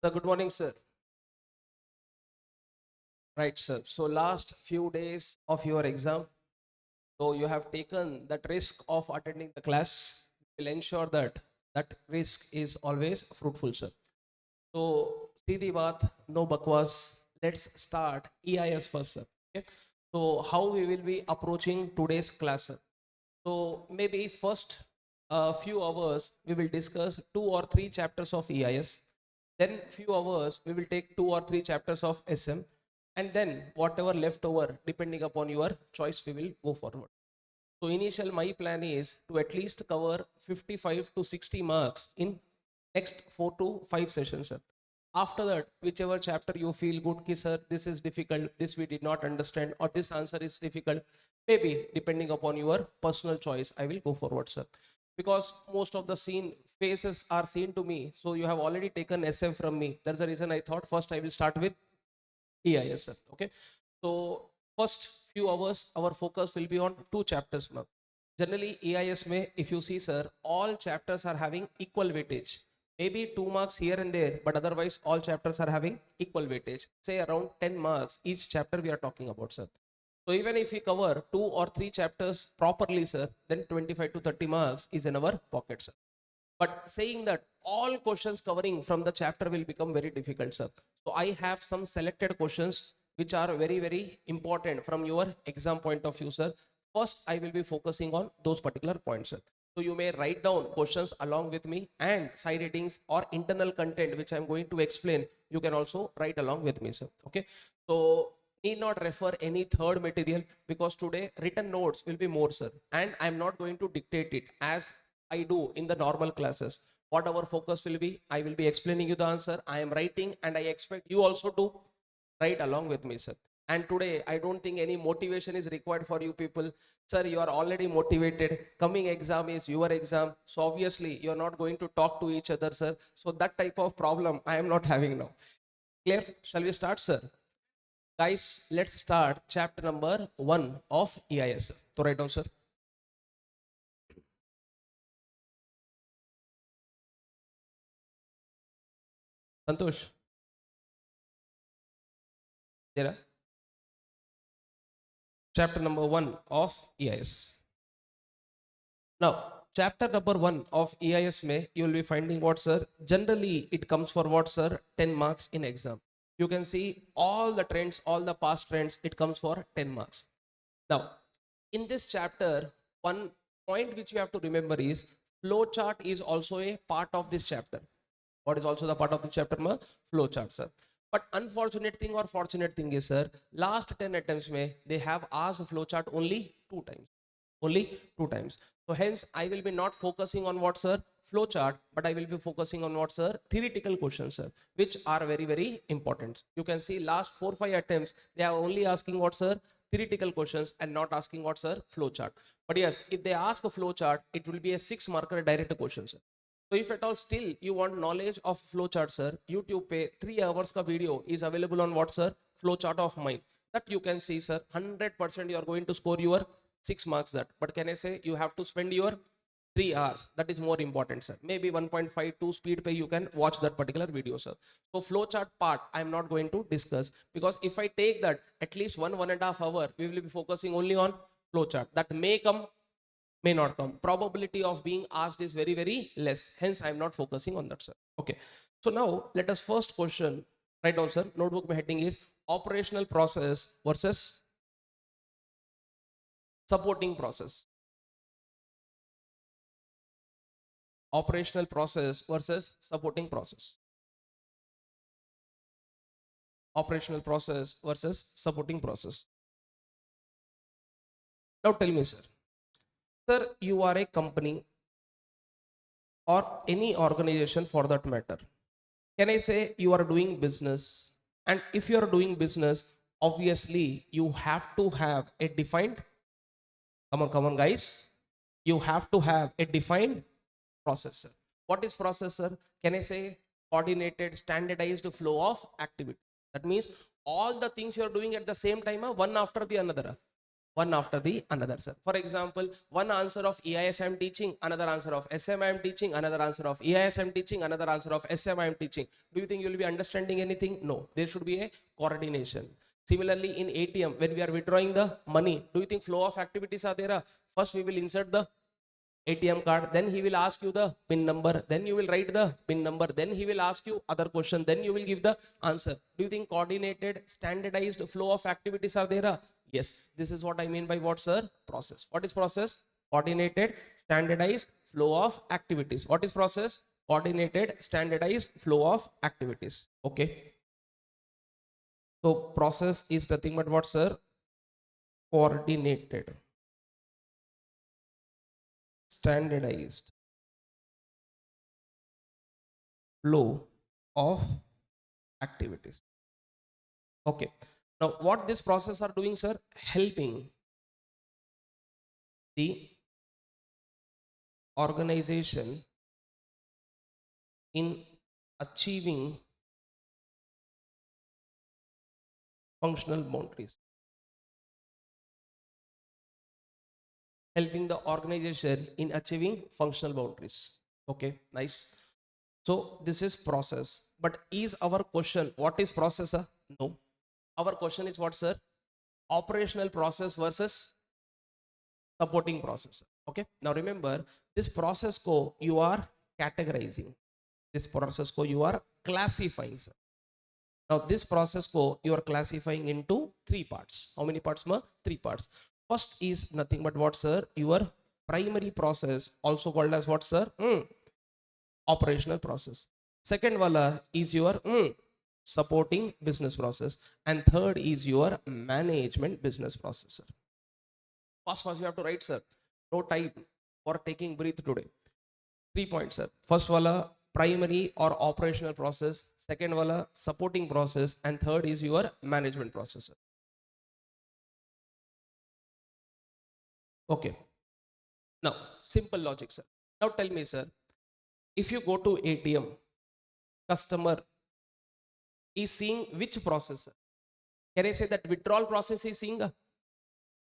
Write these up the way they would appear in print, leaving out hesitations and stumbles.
Sir, good morning, sir. Right, sir. So last few days of your exam, so you have taken that risk of attending the class. Will ensure that that risk is always fruitful, sir. So see the baat, no bakwas. Let's start EIS first, sir. Okay. So how we will be approaching today's class, sir? So maybe first few hours we will discuss 2 or 3 chapters of EIS. Then few hours we will take 2 or 3 chapters of SM, and then whatever left over, depending upon your choice, we will go forward. So initial my plan is to at least cover 55 to 60 marks in next 4 to 5 sessions, sir. After that, whichever chapter you feel good, ki sir, this is difficult, this we did not understand, or this answer is difficult, maybe depending upon your personal choice, I will go forward, sir. Because most of the scene faces are seen to me, so you have already taken SM from me. That's the reason I thought first I will start with EIS, sir. Okay. So first few hours, our focus will be on 2 chapters, ma'am. Generally, EIS may, if you see, sir, all chapters are having equal weightage. Maybe 2 marks here and there, but otherwise all chapters are having equal weightage. Say around 10 marks each chapter we are talking about, sir. So even if we cover 2 or 3 chapters properly, sir, then 25 to 30 marks is in our pocket, sir. But saying that all questions covering from the chapter will become very difficult, sir. So I have some selected questions which are very, very important from your exam point of view, sir. First, I will be focusing on those particular points, sir. So you may write down questions along with me, and side headings or internal content which I'm going to explain, you can also write along with me, sir. Okay. So need not refer any third material, because today written notes will be more, sir, and I'm not going to dictate it as I do in the normal classes. What our focus will be, I will be explaining you the answer. I am writing, and I expect you also to write along with me, sir. And today, I don't think any motivation is required for you people. Sir, you are already motivated. Coming exam is your exam. So obviously, you're not going to talk to each other, sir. So that type of problem I am not having now. Clear? Shall we start, sir? Guys, let's start chapter number 1 of EIS. So write down, sir. Santosh. Jera. Chapter number 1 of EIS. Now, chapter number 1 of EIS may, you will be finding what, sir? Generally, it comes for what, sir? 10 marks in exam. You can see all the trends, all the past trends, it comes for 10 marks. Now, in this chapter, one point which you have to remember is flow chart is also a part of this chapter. What is also the part of the chapter, ma? Flow chart, sir. But unfortunate thing or fortunate thing is, sir, last 10 attempts may they have asked flow chart only 2 times. Only 2 times. So hence I will be not focusing on what, sir? Flow chart, but I will be focusing on what, sir? Theoretical questions, sir, which are very, very important. You can see last 4-5 attempts, they are only asking what, sir? Theoretical questions, and not asking what, sir? Flow chart. But yes, if they ask a flow chart, it will be a 6 marker direct question, sir. So if at all still you want knowledge of flowchart, sir, YouTube pay 3 hours ka video is available on what, sir? Flowchart of mine. That you can see, sir. 100% you are going to score your 6 marks that. But can I say you have to spend your 3 hours? That is more important, sir. Maybe 1.52 speed pay you can watch that particular video, sir. So flowchart part I am not going to discuss, because if I take that at least 1.5 hour, we will be focusing only on flowchart. That may come, may not come. Probability of being asked is very, very less. Hence, I am not focusing on that, sir. Okay. So now let us first question. Write down, sir. Notebook heading is operational process versus supporting process. Operational process versus supporting process. Operational process versus supporting process. Now tell me, sir. Sir, you are a company or any organization for that matter. Can I say you are doing business? And if you are doing business, obviously you have to have a defined, come on, guys. You have to have a defined processor. What is processor? Can I say coordinated, standardized flow of activity? That means all the things you are doing at the same time, one after the another. one after the another, sir. For example, one answer of EIS I'm teaching, another answer of SM I'm teaching, another answer of EIS I'm teaching, another answer of SM I'm teaching. Do you think you'll be understanding anything? No. There should be a coordination. Similarly, in ATM, when we are withdrawing the money, do you think flow of activities are there? First, we will insert the ATM card, then he will ask you the PIN number, then you will write the PIN number, then he will ask you other question, then you will give the answer. Do you think coordinated, standardized flow of activities are there? Yes, this is what I mean by what, sir? Process. What is process? Coordinated, standardized flow of activities. What is process? Coordinated, standardized flow of activities. Okay. So process is nothing but what, sir? Coordinated, standardized flow of activities. Okay. Now, what this process are doing, sir? Helping the organization in achieving functional boundaries. Helping the organization in achieving functional boundaries. Okay, nice. So this is process. But is our question, what is process, sir? No. Our question is what, sir? Operational process versus supporting process. Okay. Now remember, this process ko you are categorizing. This process ko you are classifying, sir. Now this process ko you are classifying into three parts. How many parts, ma? Three parts. First is nothing but what, sir? Your primary process, also called as what, sir? Operational process. Second wala is your supporting business process. And third is your management business process, sir. First you have to write, sir. No time for taking breath today. 3 points, sir. First wala primary or operational process, second wala supporting process, and third is your management process, sir. Okay. Now, simple logic, sir. Now tell me, sir, if you go to ATM, customer is seeing which process, sir? Can I say that withdrawal process is seeing?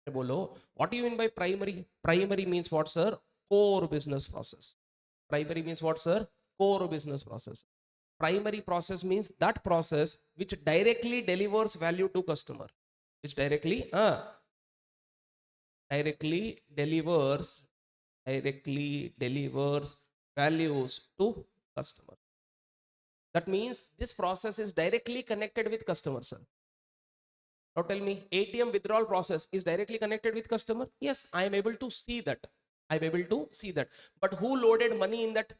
What do you mean by primary? Primary means what, sir? Core business process. Primary means what, sir? Core business process. Primary process means that process which directly delivers value to customer. Which directly delivers values to customer. That means this process is directly connected with customer, sir. Now tell me, ATM withdrawal process is directly connected with customer? Yes, I am able to see that. I'm able to see that. But who loaded money in that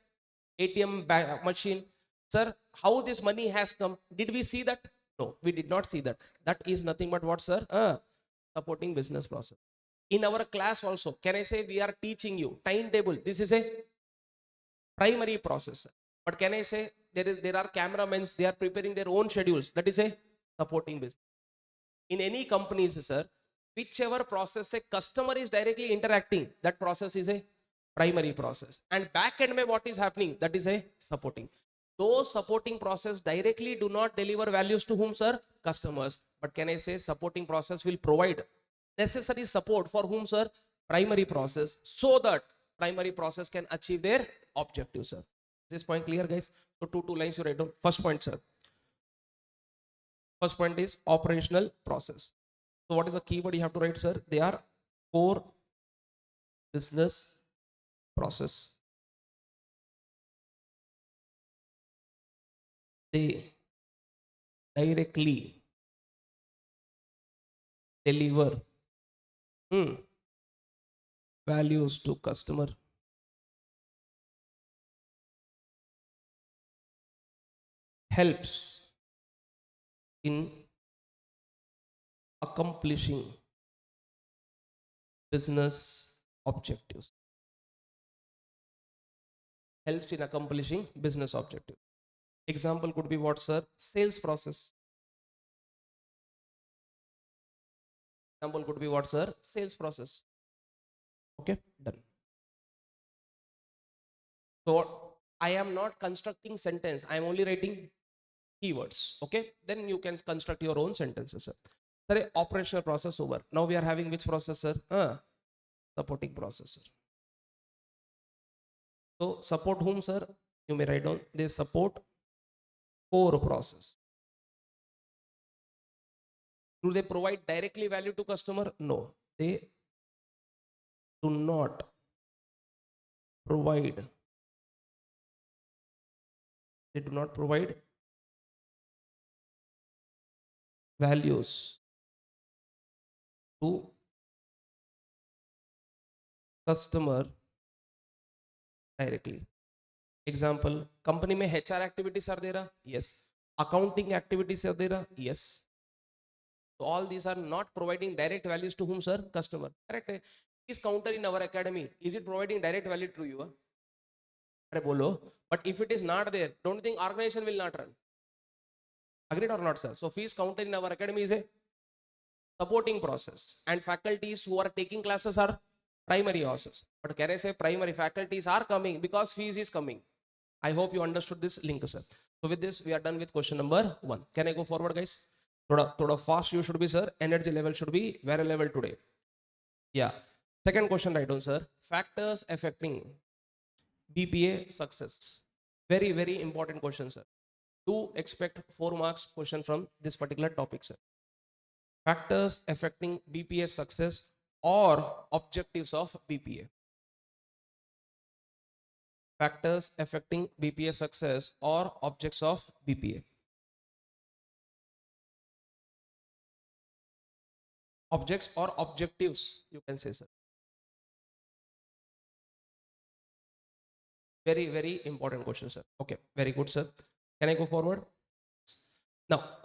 ATM machine? Sir, how this money has come? Did we see that? No, we did not see that. That is nothing but what, sir? Supporting business process. In our class also, can I say we are teaching you timetable? This is a primary process. But can I say there are cameramen, they are preparing their own schedules? That is a supporting business. In any companies, sir, whichever process a customer is directly interacting, that process is a primary process. And back end mein what is happening, that is a supporting. Those supporting process directly do not deliver values to whom, sir? Customers. But can I say supporting process will provide necessary support for whom, sir? Primary process, so that primary process can achieve their objective, sir. Is this point clear, guys? So two lines you write down. First point, sir. First point is operational process. So what is the keyword you have to write, sir? They are core business process. They directly deliver values to customer. Helps in accomplishing business objectives. Helps in accomplishing business objectives. Example could be what, sir? Sales process. Example could be what, sir? Sales process. Okay, done. So I am not constructing sentence. I am only writing keywords. Okay, then you can construct your own sentences, sir. Sir, operational process over. Now we are having which processor? Supporting processor. So support whom, sir? You may write down. They support core process. Do they provide directly value to customer? No, they do not provide. They do not provide values to customer directly. Example, company में HR activities are there? Yes. Accounting activities are there? Yes. So all these are not providing direct values to whom, sir? Customer. Correct. Is counter in our academy, is it providing direct value to you? But if it is not there, don't think organization will not run. Agreed or not, sir? So fees counter in our academy is a supporting process, and faculties who are taking classes are primary also. But can I say primary faculties are coming because fees is coming? I hope you understood this link, sir. So with this, we are done with question number 1. Can I go forward, guys? Thoda fast you should be, sir. Energy level should be very level today. Yeah. Second question, right on, sir. Factors affecting BPA success. Very, very important question, sir. Do expect 4 marks question from this particular topic, sir. Factors affecting BPA success or objectives of BPA. Factors affecting BPA success or objects of BPA. Objects or objectives, you can say, sir. Very, very important question, sir. Okay, very good, sir. Can I go forward? Now,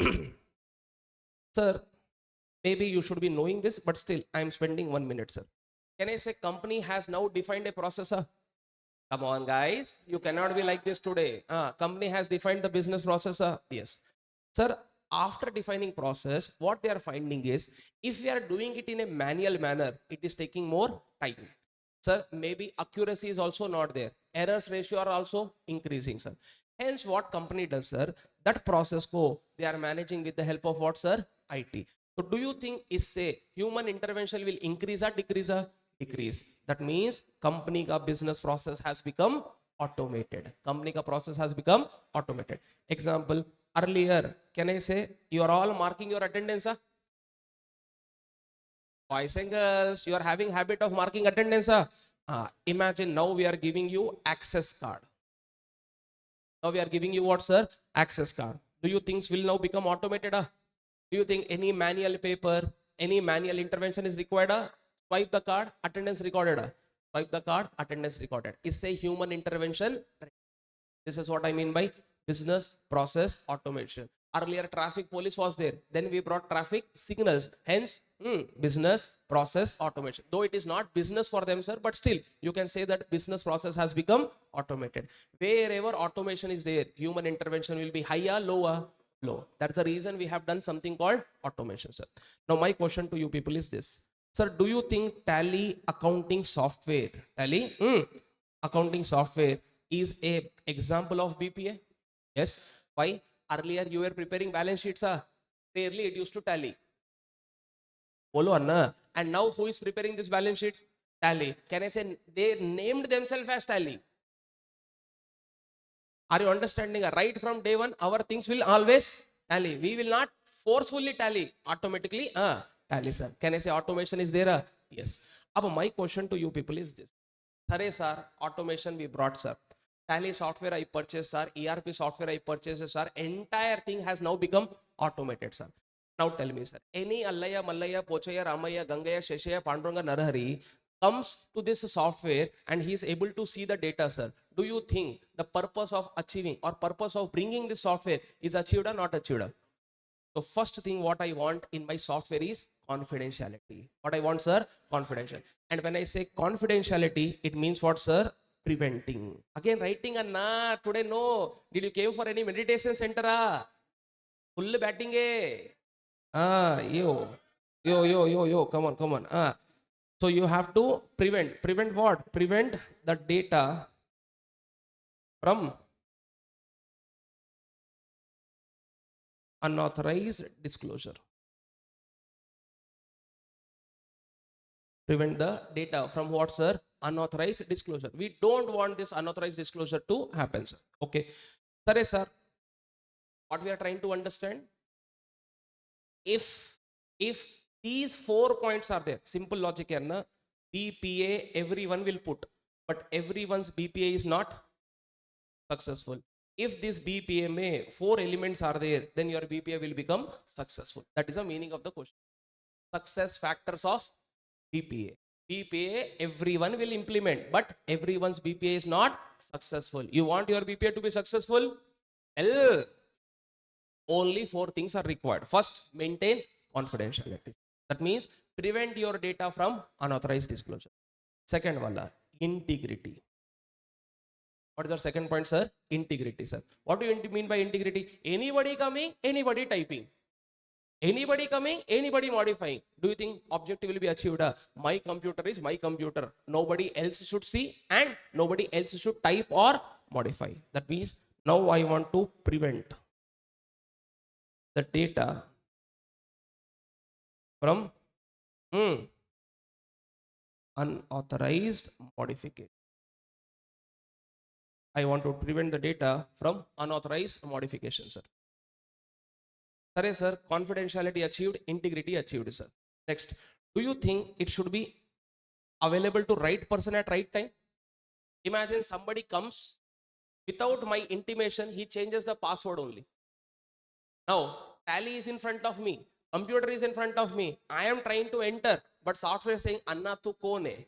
sir, maybe you should be knowing this, but still, I'm spending 1 minute, sir. Can I say company has now defined a processor? Come on, guys. You cannot be like this today. Company has defined the business processor. Yes. Sir, after defining process, what they are finding is, if we are doing it in a manual manner, it is taking more time. Sir, maybe accuracy is also not there. Errors ratio are also increasing, sir. Hence, what company does, sir, that process they are managing with the help of what, sir? IT. So do you think is say human intervention will increase or decrease? Decrease. That means company ka business process has become automated. Company ka process has become automated. Example, earlier, can I say you are all marking your attendance? Boys and girls, you are having habit of marking attendance. Imagine now we are giving you access card. Now we are giving you what, sir? Access card. Do you think will now become automated? Do you think any manual paper, any manual intervention is required? Swipe the card, attendance recorded. Swipe the card, attendance recorded. It's a human intervention. This is what I mean by business process automation. Earlier, traffic police was there. Then we brought traffic signals. Hence, business process automation. Though it is not business for them, sir, but still, you can say that business process has become automated. Wherever automation is there, human intervention will be higher, lower, low. That's the reason we have done something called automation, sir. Now, my question to you people is this. Sir, do you think Tally accounting software, Tally accounting software is a example of BPA? Yes. Why? Earlier you were preparing balance sheets. Rarely it used to Tally. Bolo Anna. And now who is preparing this balance sheet? Tally. Can I say they named themselves as Tally? Are you understanding? Right from day one, our things will always tally. We will not forcefully tally. Automatically, tally, sir. Can I say automation is there? Yes. Now my question to you people is this. Sare, sir, automation we brought, sir. Tally software I purchased, sir. ERP software I purchased, sir. Entire thing has now become automated, sir. Now tell me, sir. Any Allaya, Mallaya, Pochaya, Ramaya, Gangaya, Sheshaya, Panduranga, Narahari comes to this software and he is able to see the data, sir. Do you think the purpose of achieving or purpose of bringing this software is achieved or not achieved? So first thing what I want in my software is confidentiality. What I want, sir? Confidential. And when I say confidentiality, it means what, sir? Preventing. Again, writing and today no. Did you came for any meditation center? Full batting. Yo. Come on. So you have to prevent. Prevent what? Prevent the data from unauthorized disclosure. Prevent the data from what, sir? Unauthorized disclosure. We don't want this unauthorized disclosure to happen, sir. Okay. Sir, what we are trying to understand, if these 4 points are there, simple logic here, na? BPA everyone will put, but everyone's BPA is not successful. If this BPA may 4 elements are there, then your BPA will become successful. That is the meaning of the question. Success factors of BPA. BPA everyone will implement, but everyone's BPA is not successful. You want your BPA to be successful? Well, only 4 things are required. First, maintain confidentiality. That means prevent your data from unauthorized disclosure. Second one, integrity. What is our second point, sir? Integrity, sir. What do you mean by integrity? Anybody coming, anybody typing. Anybody coming, anybody modifying. Do you think objective will be achieved? My computer is my computer. Nobody else should see and nobody else should type or modify. That means now I want to prevent the data from unauthorized modification. I want to prevent the data from unauthorized modification, sir. Sir, confidentiality achieved, integrity achieved, sir. Next, do you think it should be available to right person at right time? Imagine somebody comes without my intimation, he changes the password only. Now, tally is in front of me, computer is in front of me. I am trying to enter, but software is saying, Anna tu kone?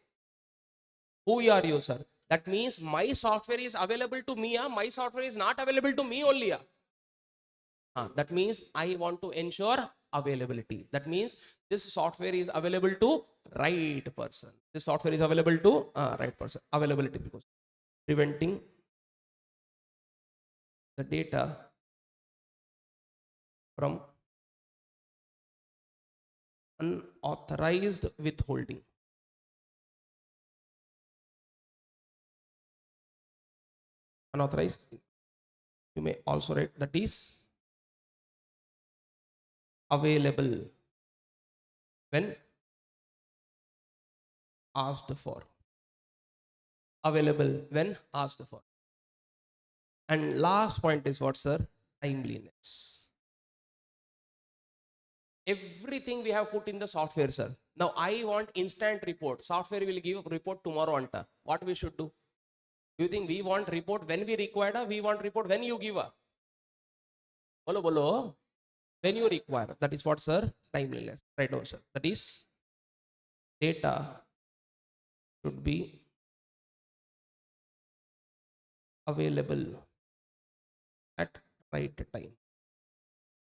Who are you, sir? That means my software is available to me, my software is not available to me only. That means I want to ensure availability. That means this software is available to right person. This software is available to right person. Availability, because preventing the data from unauthorized withholding. Unauthorized, you may also write, that is available when asked for. Available when asked for. And last point is what, sir? Timeliness. Everything we have put in the software, sir. Now I want instant report. Software will give a report tomorrow anta. What we should do? Do you think we want report when we require? We want report when you give a? Bolo bolo. When you require. That is what, sir? Timeliness. Right now, sir. That is data should be available at right time.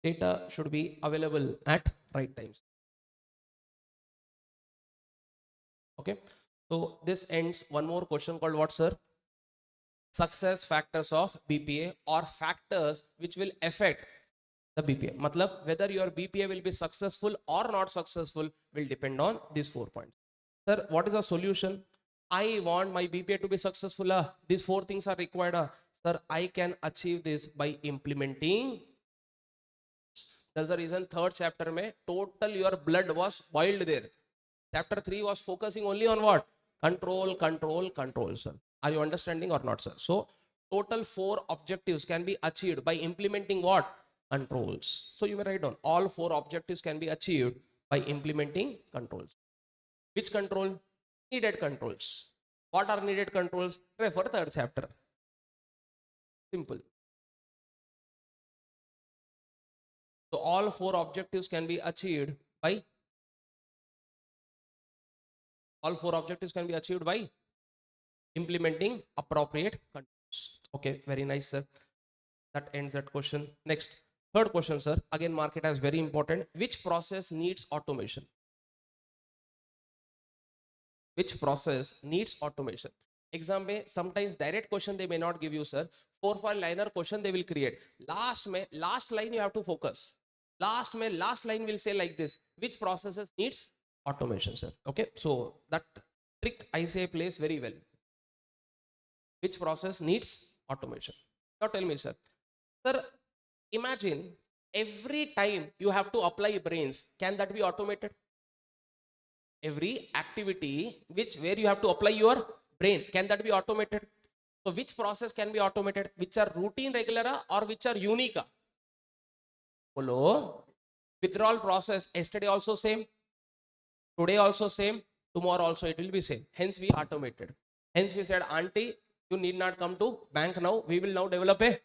Data should be available at right times. Okay. So this ends one more question called what, sir? Success factors of BPA, or factors which will affect the BPA. Matlab, whether your BPA will be successful or not successful will depend on these 4 points. Sir, what is the solution? I want my BPA to be successful. These 4 things are required. Sir, I can achieve this by implementing. That's the reason third chapter mein total your blood was boiled there. Chapter 3 was focusing only on what? Control, control, control, sir. Are you understanding or not, sir? So total 4 objectives can be achieved by implementing what? Controls. So you may write down all 4 objectives can be achieved by implementing controls. Which control? Needed controls. What are needed controls? Refer third chapter. Simple. So all 4 objectives can be achieved by implementing appropriate controls. Okay, very nice, sir. That ends that question. Next, third question, sir. Again, mark it as very important. Which process needs automation? Which process needs automation? Exam may sometimes direct question they may not give you, sir. 4-5 liner question they will create. Last line you have to focus. Last line will say like this: which processes needs automation, sir? Okay, so that trick I say plays very well. Which process needs automation? Now tell me, sir. Sir, imagine every time you have to apply brains, can that be automated? Every activity where you have to apply your brain, can that be automated? So which process can be automated? Which are routine, regular, or which are unique? Follow. Withdrawal process, yesterday also same, today also same, tomorrow also it will be same. Hence we automated. Hence we said, auntie, you need not come to bank now. We will now develop a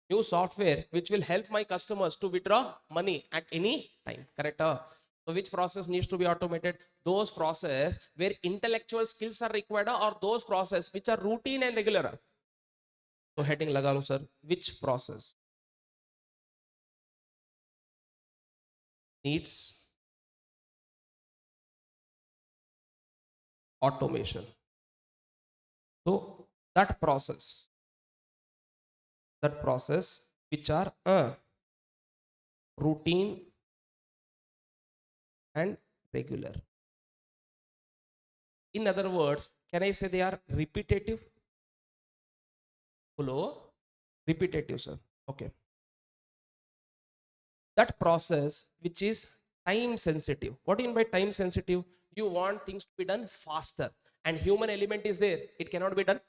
new software which will help my customers to withdraw money at any time. Correct? So which process needs to be automated? Those process where intellectual skills are required, or those process which are routine and regular. So heading laga lo sir. Which process needs automation? So that process which are routine and regular. In other words, can I say they are repetitive? Hello? Repetitive, sir. Okay. That process which is time sensitive. What do you mean by time sensitive? You want things to be done faster, and human element is there. It cannot be done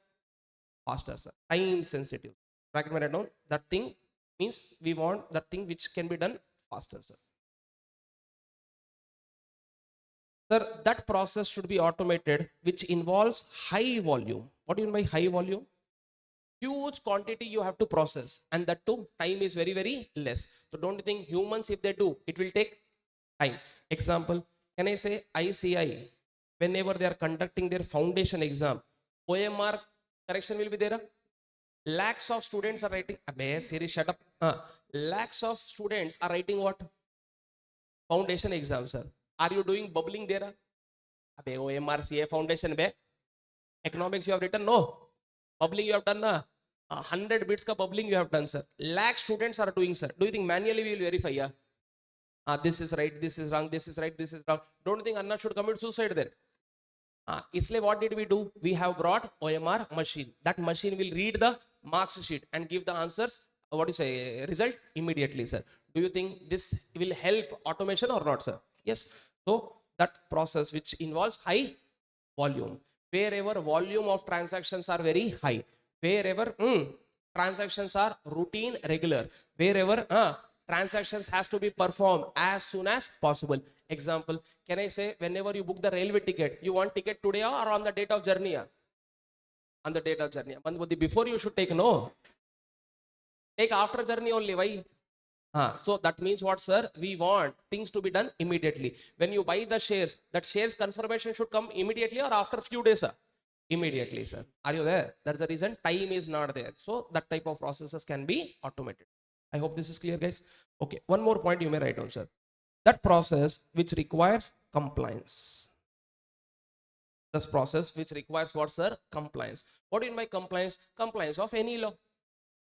faster, sir. Time sensitive. Bracket me right down. That thing means we want that thing which can be done faster, sir. Sir, that process should be automated, which involves high volume. What do you mean by high volume? Huge quantity you have to process, and that too time is very, very less. So don't you think humans, if they do, it will take time? Example, can I say ICI, whenever they are conducting their foundation exam, OMR correction will be there. Lakhs of students are writing. Abey, Siri, shut up. Lakhs of students are writing what? Foundation exam, sir. Are you doing bubbling there? Abey, OMR, CA foundation, be. Economics you have written? No. Bubbling you have done, na? 100 bits ka bubbling you have done, sir. Lakh students are doing, sir. Do you think manually we will verify? Yeah? This is right, this is wrong, this is right, this is wrong. Don't you think Anna should commit suicide then? Isle, what did we do? We have brought OMR machine. That machine will read the marks sheet and give the answers. What do you say? Result immediately, sir. Do you think this will help automation or not, sir? Yes. So that process which involves high volume, wherever volume of transactions are very high, wherever transactions are routine, regular, wherever transactions has to be performed as soon as possible. Example, can I say whenever you book the railway ticket, you want ticket today or on the date of journey? On the date of journey. Before you should take, no. Take after journey only. Why? So that means what, sir? We want things to be done immediately. When you buy the shares, that shares confirmation should come immediately or after few days, sir? Immediately, sir. Are you there? That's the reason time is not there. So that type of processes can be automated. I hope this is clear, guys. Okay, one more point you may write down, sir. That process which requires compliance. This process which requires what, sir? Compliance. What do you mean by compliance? Compliance of any law.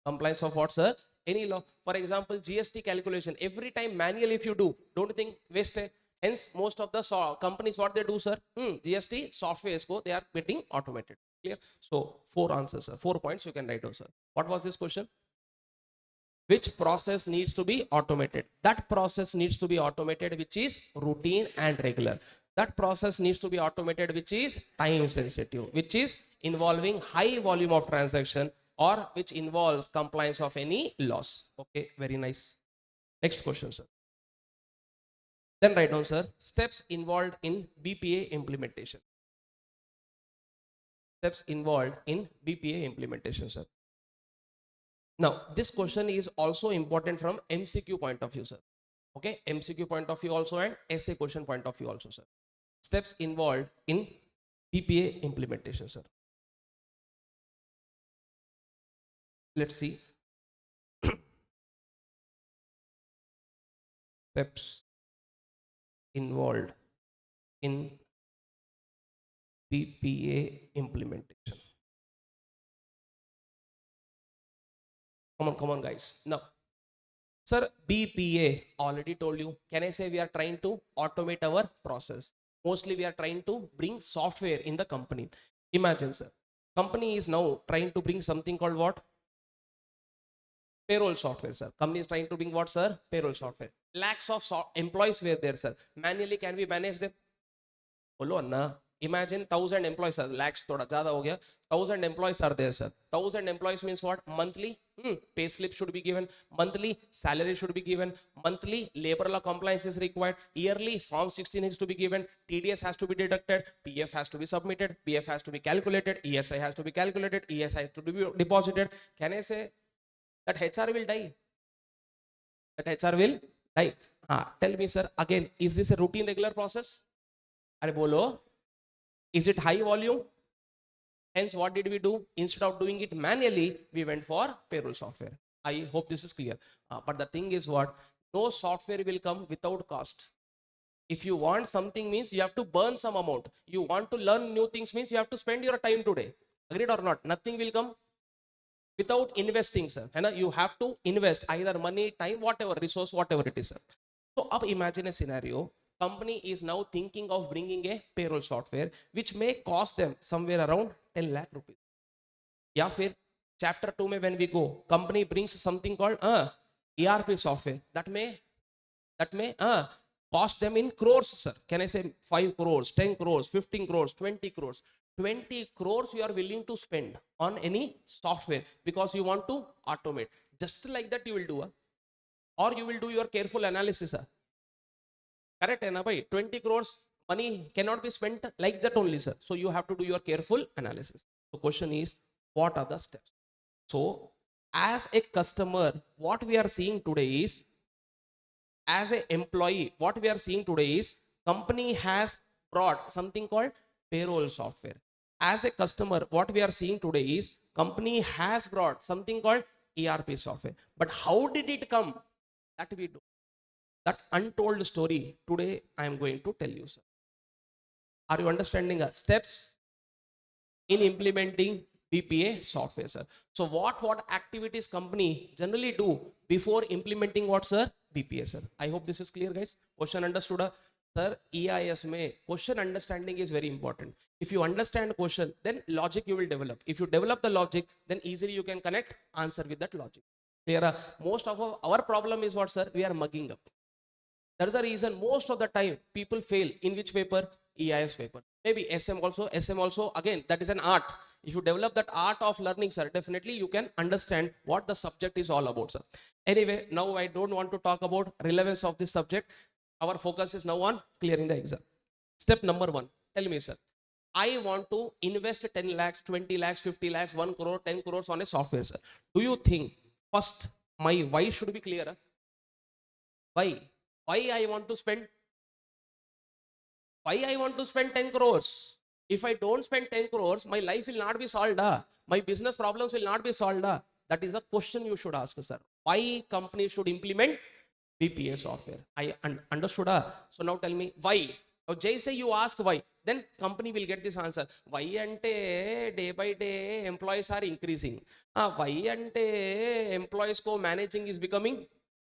Compliance of what, sir? Any law. For example, GST calculation. Every time manual if you do, don't you think waste? Hence, most of the companies, what they do, sir? GST software they are getting automated. Clear? So, 4 answers, sir. 4 points you can write down, sir. What was this question? Which process needs to be automated? That process needs to be automated which is routine and regular. That process needs to be automated which is time sensitive, which is involving high volume of transaction, or which involves compliance of any laws. Okay, very nice. Next question, sir. Then write down, sir, steps involved in BPA implementation. Steps involved in BPA implementation, sir. Now, this question is also important from MCQ point of view, sir. Okay, MCQ point of view also and essay question point of view also, sir. Steps involved in BPA implementation, sir. Let's see. Steps involved in BPA implementation. Come on, guys. Now, sir, BPA, already told you. Can I say we are trying to automate our process? Mostly we are trying to bring software in the company. Imagine, sir, company is now trying to bring something called what? Payroll software, sir. Company is trying to bring what, sir? Payroll software. Lakhs of employees were there, sir. Manually, can we manage them? बोलो अन्ना. Imagine 1,000 employees are lakhs थोड़ा ज़्यादा हो गया. 1,000 employees are there, sir. 1,000 employees means what? Monthly pay slip should be given. Monthly salary should be given. Monthly labor law compliance is required. Yearly form 16 is to be given. TDS has to be deducted. PF has to be submitted. PF has to be calculated. ESI has to be calculated. ESI has to be deposited. Can I say that HR will die? That HR will die. Tell me, sir, again, is this a routine regular process? Are bolo? Is it high volume? Hence, what did we do? Instead of doing it manually, we went for payroll software. I hope this is clear. But the thing is what? No software will come without cost. If you want something means you have to burn some amount. You want to learn new things means you have to spend your time today. Agreed or not? Nothing will come without investing, sir. You have to invest either money, time, whatever, resource, whatever it is, sir. So up imagine a scenario. Company is now thinking of bringing a payroll software which may cost them somewhere around 10 lakh rupees. या फिर chapter 2 में when we go, company brings something called ERP software that may cost them in crores, sir. Can I say 5 crores, 10 crores, 15 crores, 20 crores? 20 crores you are willing to spend on any software because you want to automate. Just like that you will do, or you will do your careful analysis. Correct, hai na bhai? 20 crores money cannot be spent like that only, sir. So you have to do your careful analysis. The question is, what are the steps? So as a customer, what we are seeing today is, as an employee, what we are seeing today is company has brought something called payroll software. As a customer, what we are seeing today is company has brought something called ERP software. But how did it come? That we do. That untold story today I am going to tell you, sir. Are you understanding steps in implementing BPA software, sir? So what activities company generally do before implementing what, sir? BPA, sir. I hope this is clear, guys. Question understood, sir? EIS mein question understanding is very important. If you understand question, then logic you will develop. If you develop the logic, then easily you can connect answer with that logic. Clear? Most of our problem is what, sir? We are mugging up. That's the reason most of the time people fail in which paper? EIS paper. Maybe SM also. SM also, again, that is an art. If you develop that art of learning, sir, definitely you can understand what the subject is all about, sir. Anyway, now I don't want to talk about relevance of this subject. Our focus is now on clearing the exam. Step number 1. Tell me, sir. I want to invest 10 lakhs, 20 lakhs, 50 lakhs, 1 crore, 10 crores on a software, sir. Do you think first my why should be clear? Why? Why I want to spend 10 crores? If I don't spend 10 crores, my life will not be solved. My business problems will not be solved. That is the question you should ask, sir. Why company should implement BPA software? I understood. So now tell me why. Now, say you ask why, then company will get this answer. Why ante day by day employees are increasing. Why ante employees ko managing is becoming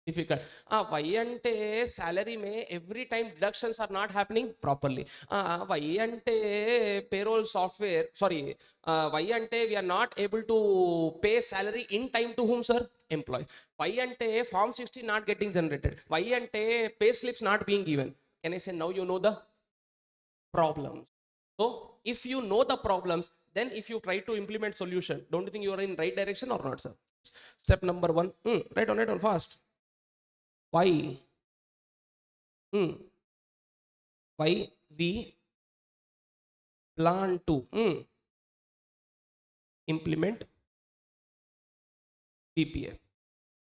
difficult. Why ante salary may every time deductions are not happening properly. Why ante payroll software, sorry, why ante we are not able to pay salary in time to whom, sir? Employees. Why ante form 60 not getting generated? Why ante pay slips not being given? Can I say now you know the problems? So if you know the problems, then if you try to implement solution, don't you think you are in right direction or not, sir? Step number 1. Right on fast. Why? Why we plan to implement BPA?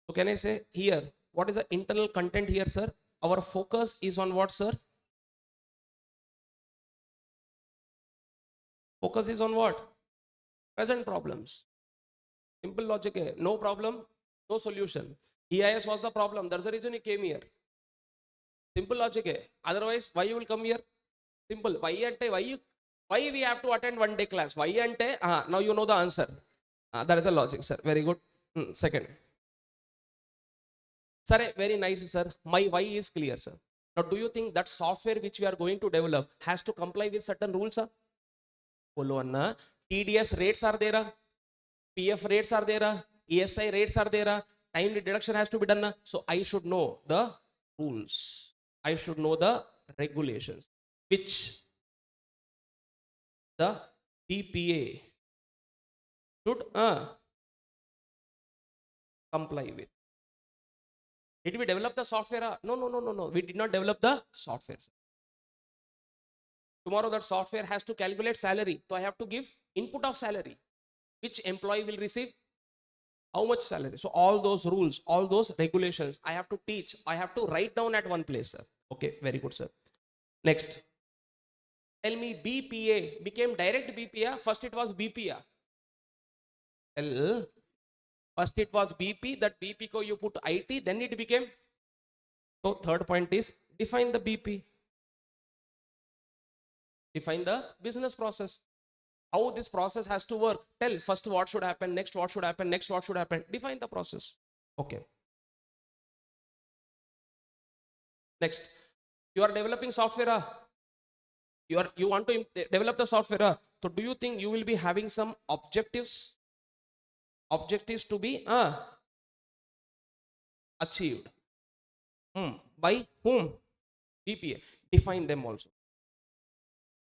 So can I say here, what is the internal content here, sir? Our focus is on what, sir? Focus is on what? Present problems. Simple logic. No problem, no solution. EIS was the problem. That's the reason he came here. Simple logic. Otherwise, why you will come here? Simple. Why we have to attend 1 day class? Why ante? Now you know the answer. That is the logic, sir. Very good. Second. Sir, very nice, sir. My why is clear, sir. Now, do you think that software which we are going to develop has to comply with certain rules, sir? Bolo anna. TDS rates are there. PF rates are there. ESI rates are there. Timely deduction has to be done. So I should know the rules. I should know the regulations. Which the BPA should comply with. Did we develop the software? No, no, no, no, no. We did not develop the software. Tomorrow that software has to calculate salary. So I have to give input of salary. Which employee will receive how much salary. So all those rules, all those regulations, I have to teach. I have to write down at one place, sir. Okay, very good, sir. Next. Tell me BPA became direct BPA. First it was BPA. First it was BP. That BP ko you put IT. Then it became. So third point is define the BP. Define the business process. How this process has to work. Tell first what should happen, next what should happen, next what should happen. Define the process. Okay. Next, you are developing software. You want to develop the software. So do you think you will be having some objectives? Objectives to be achieved. By whom? BPA. Define them also.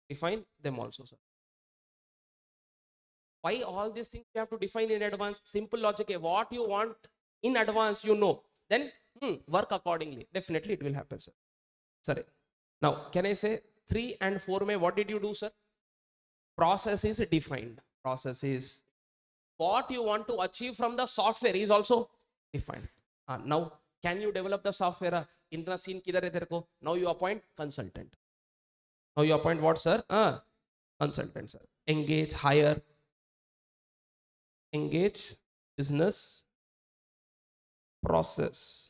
Define them also, sir. Why all these things you have to define in advance? Simple logic. What you want in advance, you know. Then work accordingly. Definitely it will happen, sir. Sorry. Now, can I say 3 and 4 May, what did you do, sir? Process is defined. Process is what you want to achieve from the software is also defined. Now, can you develop the software? In the scene, now you appoint consultant. Now you appoint what, sir? Consultant, sir. Engage, hire. Engage business process.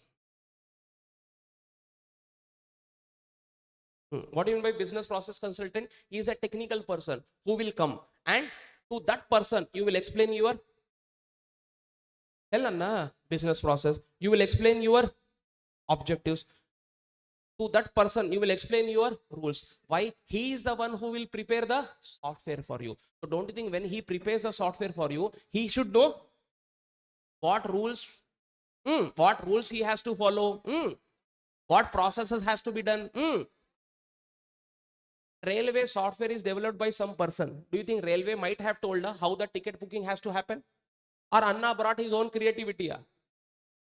What do you mean by business process consultant? He is a technical person who will come, and to that person you will explain your business process. You will explain your objectives. To that person you will explain your rules. Why? He is the one who will prepare the software for you. So don't you think when he prepares the software for you, he should know what rules he has to follow, what processes has to be done. Railway software is developed by some person. Do you think railway might have told her how the ticket booking has to happen? Or Anna brought his own creativity?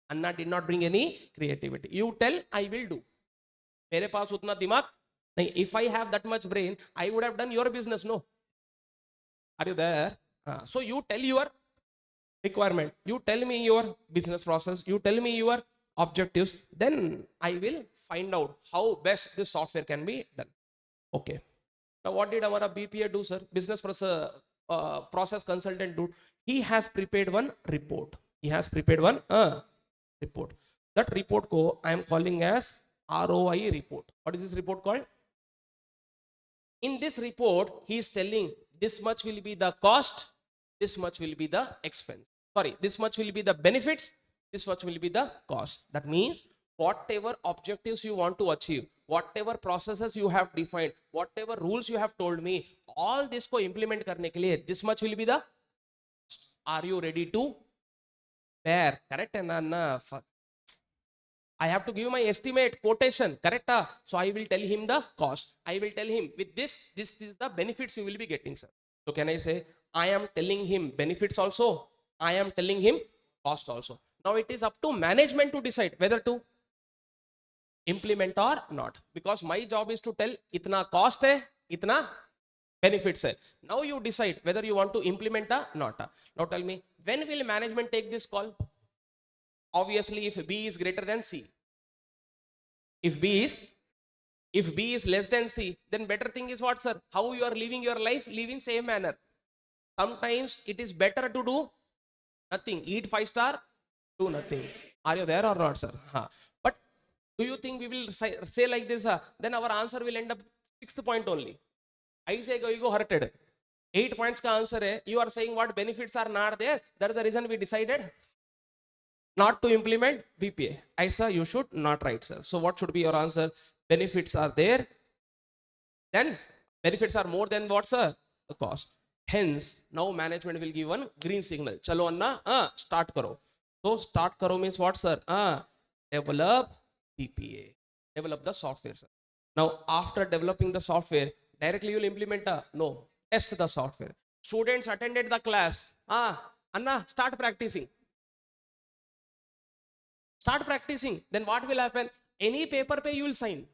Anna did not bring any creativity. You tell, I will do. मेरे पास उतना दिमाग नहीं. If I have that much brain, I would have done your business. No. Are you there? So you tell your requirement. You tell me your business process. You tell me your objectives. Then I will find out how best this software can be done. Okay. Now what did our BPA do, sir? Business process consultant do? He has prepared one report. He has prepared one report. That report I am calling as ROI report. What is this report called? In this report, he is telling this much will be the cost, this much will be the expense. Sorry, this much will be the benefits, this much will be the cost. That means whatever objectives you want to achieve, whatever processes you have defined, whatever rules you have told me, all this को implement करने के लिए this much will be the. Are you ready to bear? Correct? I have to give my estimate, quotation, correct? So I will tell him the cost. I will tell him with this is the benefits you will be getting, sir. So can I say, I am telling him benefits also, I am telling him cost also. Now it is up to management to decide whether to implement or not. Because my job is to tell, itna cost hai, itna benefits hai. Now you decide whether you want to implement or not. Now tell me, when will management take this call? Obviously, if B is greater than C. If B is less than C, then better thing is what, sir? How you are living your life, living same manner. Sometimes it is better to do nothing. Eat 5-star, do nothing. Are you there or not, sir? But do you think we will say like this? Then our answer will end up 6th point only. I say go hurted. 8 points ka answer hai. You are saying what benefits are not there. That is the reason we decided not to implement BPA. Aisa, you should not write, sir. So what should be your answer? Benefits are there. Then benefits are more than what, sir? The cost. Hence, now management will give one green signal. Chalo Anna, start karo. So start karo means what, sir? Develop BPA. Develop the software, sir. Now after developing the software, directly you will implement no. test the software. Students attended the class. Anna, start practicing. Start practicing. Then what will happen? Any paper pay you will sign.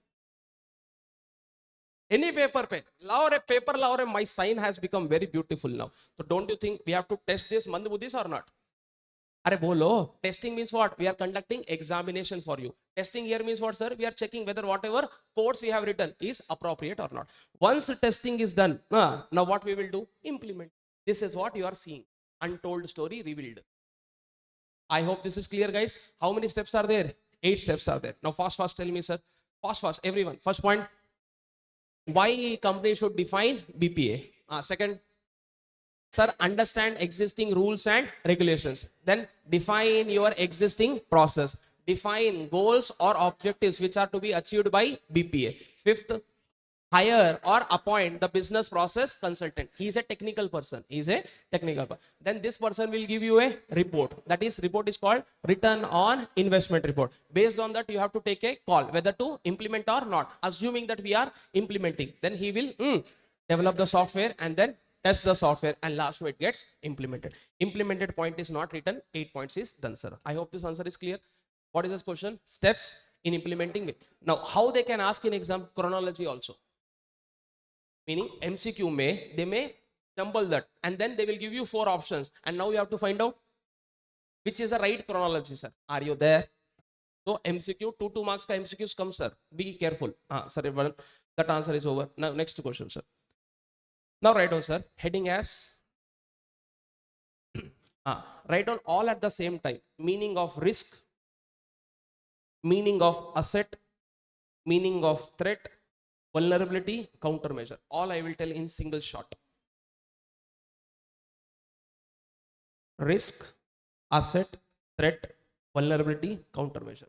Any paper pay. Laure paper laure, my sign has become very beautiful now. So don't you think we have to test this mandbuddhis or not? Are bolo. Testing means what? We are conducting examination for you. Testing here means what, sir? We are checking whether whatever codes we have written is appropriate or not. Once testing is done, now what we will do? Implement. This is what you are seeing. Untold story revealed. I hope this is clear, guys. How many steps are there? 8 steps are there. Now fast tell me, sir. Fast everyone. First point, why company should define BPA. Second, sir, understand existing rules and regulations. Then define your existing process. Define goals or objectives which are to be achieved by BPA. Fifth, hire or appoint the business process consultant. He is a technical person. Then this person will give you a report. That is, report is called return on investment report. Based on that, you have to take a call whether to implement or not. Assuming that we are implementing, then he will develop the software and then test the software, and last it gets implemented. Implemented point is not written. 8 points is done, sir. I hope this answer is clear. What is this question? Steps in implementing it. Now, how they can ask in exam? Chronology also. Meaning MCQ they may jumble that, and then they will give you 4 options, and now you have to find out which is the right chronology, sir. Are you there? So MCQ 2 marks ka MCQs come, sir. Be careful. Sir, that answer is over. Now next question, sir. Now write down, sir, heading as write down all at the same time. Meaning of risk, meaning of asset, meaning of threat, vulnerability, countermeasure. All I will tell in single shot. Risk, asset, threat, vulnerability, countermeasure.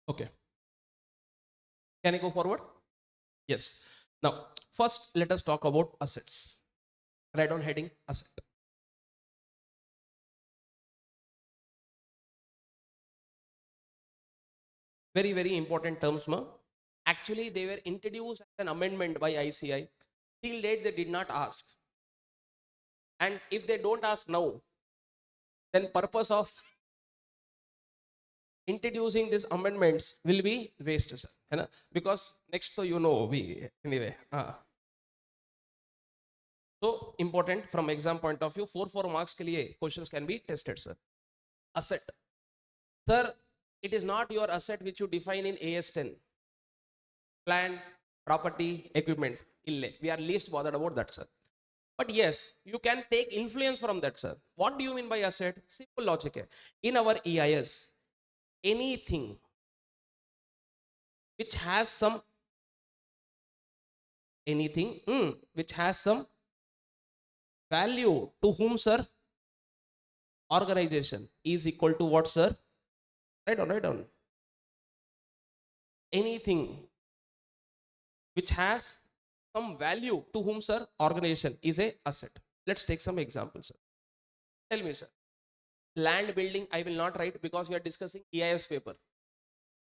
Okay. Can I go forward? Yes. Now, first let us talk about assets. Write down heading asset. Very important terms, ma. Actually, they were introduced as an amendment by ICI. Till date, they did not ask. And if they don't ask now, then purpose of introducing these amendments will be wasted, sir. Because next, so we anyway. So important from exam point of view, 4 marks ke liye questions can be tested, sir. Asset. Sir, it is not your asset which you define in AS10. Plant, property, equipment. We are least bothered about that, sir. But yes, you can take influence from that, sir. What do you mean by asset? Simple logic. In our EIS, anything which has some value to whom, sir? Organization is equal to what, sir? Write down. Anything which has some value to whom, sir? Organization is a asset. Let's take some examples, sir. Tell me, sir. Land building, I will not write because we are discussing EIS paper.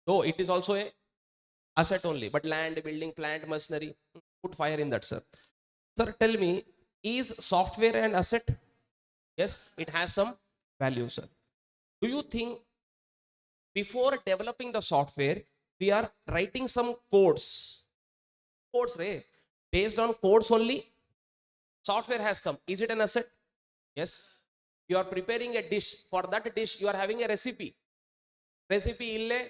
Though it is also a asset only, but land building, plant, machinery, put fire in that, sir. Sir, tell me, is software an asset? Yes, it has some value, sir. Do you think before developing the software, we are writing some codes? Based on codes only, software has come. Is it an asset? Yes. You are preparing a dish. For that dish, you are having a recipe. Recipe ille,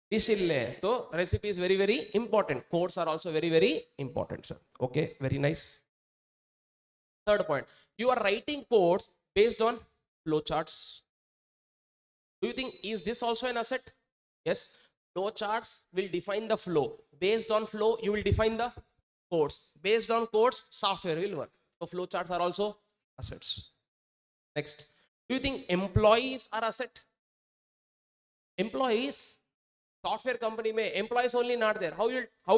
dish ille. So recipe is very important. Codes are also very important, sir. Okay, very nice. Third point, you are writing codes based on flowcharts. Do you think is this also an asset? Yes. Flowcharts will define the flow. Based on flow, you will define the codes. Based on codes, software will work. So flowcharts are also assets. Next, do you think employees are asset? Employees, software company may employees only not there. How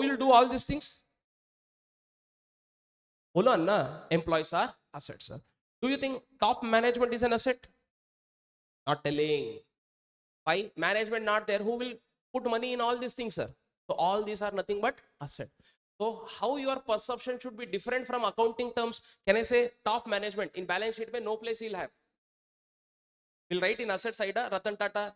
you'll do all these things? Bolo Anna, employees are assets, sir. Do you think top management is an asset? Not telling. Why? Management not there. Who will put money in all these things, sir? So all these are nothing but asset. So how your perception should be different from accounting terms? Can I say top management in balance sheet में no place he'll have? We'll write in asset side Ratan Tata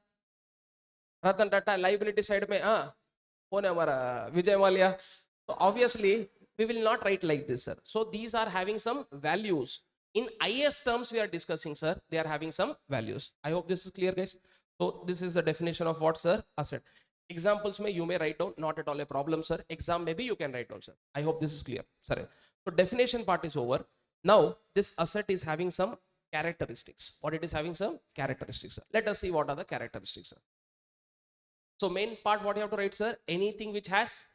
liability side में कौन है हमारा Vijay Mallya. So obviously we will not write like this, sir. So these are having some values. In IS terms we are discussing, sir, they are having some values. I hope this is clear, guys. So this is the definition of what, sir? Asset. Examples may you may write down, not at all a problem, sir. Exam maybe you can write down, sir. I hope this is clear, sir. So definition part is over. Now this asset is having some characteristics. What it is having some characteristics, sir. Let us see what are the characteristics, sir. So main part what you have to write, sir, anything which has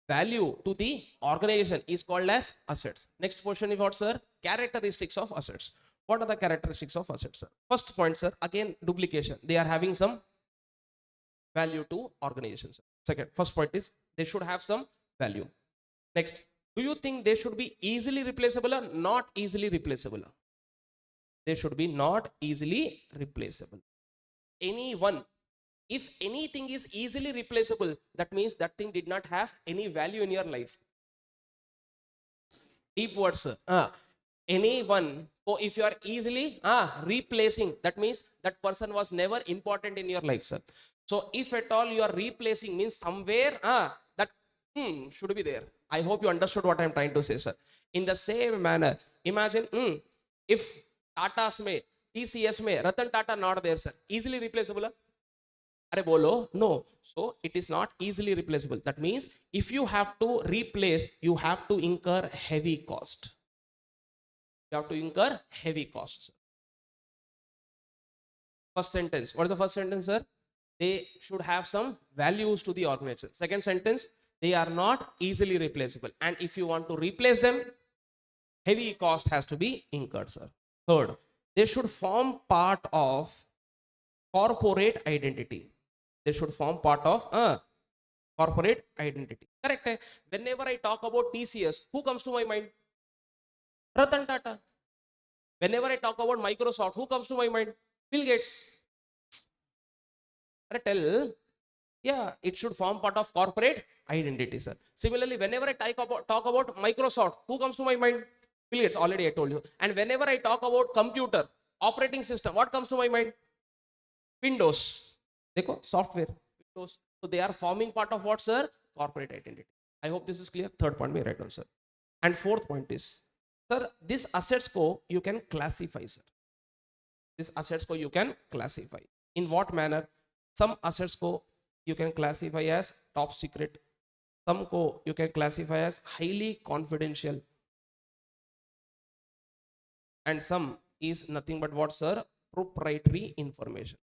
value to the organization is called as assets. Next portion is what, sir? Characteristics of assets. What are the characteristics of assets, sir? First point, sir, again duplication. They are having some value to organizations. Second, first point is they should have some value. Next, do you think they should be easily replaceable or not easily replaceable? They should be not easily replaceable. Anyone, if anything is easily replaceable, that means that thing did not have any value in your life. Deep words, anyone. So if you are easily replacing, that means that person was never important in your life, sir. So if at all you are replacing, means somewhere that should be there. I hope you understood what I am trying to say, sir. In the same manner, imagine if Tata's may, TCS may, Ratan Tata not there, sir. Easily replaceable? Are bolo? No. So it is not easily replaceable. That means if you have to replace, you have to incur heavy cost. You have to incur heavy costs. First sentence. What is the first sentence, sir? They should have some values to the organization. Second sentence, they are not easily replaceable. And if you want to replace them, heavy cost has to be incurred, sir. Third, they should form part of corporate identity. They should form part of corporate identity. Correct. Whenever I talk about TCS, who comes to my mind? Ratan Tata. Whenever I talk about Microsoft, who comes to my mind? Bill Gates. I tell, yeah, it should form part of corporate identity, sir. Similarly, whenever I talk about Microsoft, who comes to my mind? Bill Gates. Already I told you. And whenever I talk about computer, operating system, what comes to my mind? Windows. Dekho, software, Windows. So they are forming part of what, sir? Corporate identity. I hope this is clear. Third point may write down, sir. And fourth point is, sir, this assets co you can classify, sir. This assets co you can classify. In what manner? Some assets co you can classify as top secret. Some co you can classify as highly confidential. And some is nothing but what, sir? Proprietary information.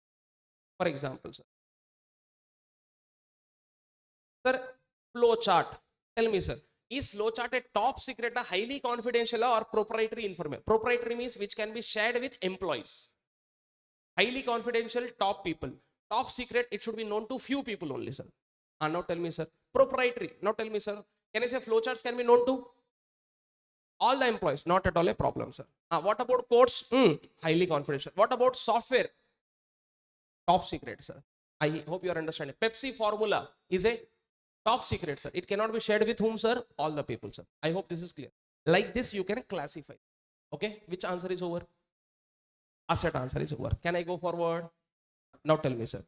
For example, sir. Sir, flow chart. Tell me, sir, is flow chart a top secret, a highly confidential or proprietary information? Proprietary means which can be shared with employees. Highly confidential, top people. Top secret, it should be known to few people only, sir. Now tell me, sir. Proprietary. Now tell me, sir. Can I say flow charts can be known to all the employees? Not at all a problem, sir. What about codes? Highly confidential. What about software? Top secret, sir. I hope you are understanding. Pepsi formula is a top secret, sir. It cannot be shared with whom, sir? All the people, sir. I hope this is clear. Like this, you can classify. Okay, which answer is over? Asset answer is over. Can I go forward? Now tell me, sir.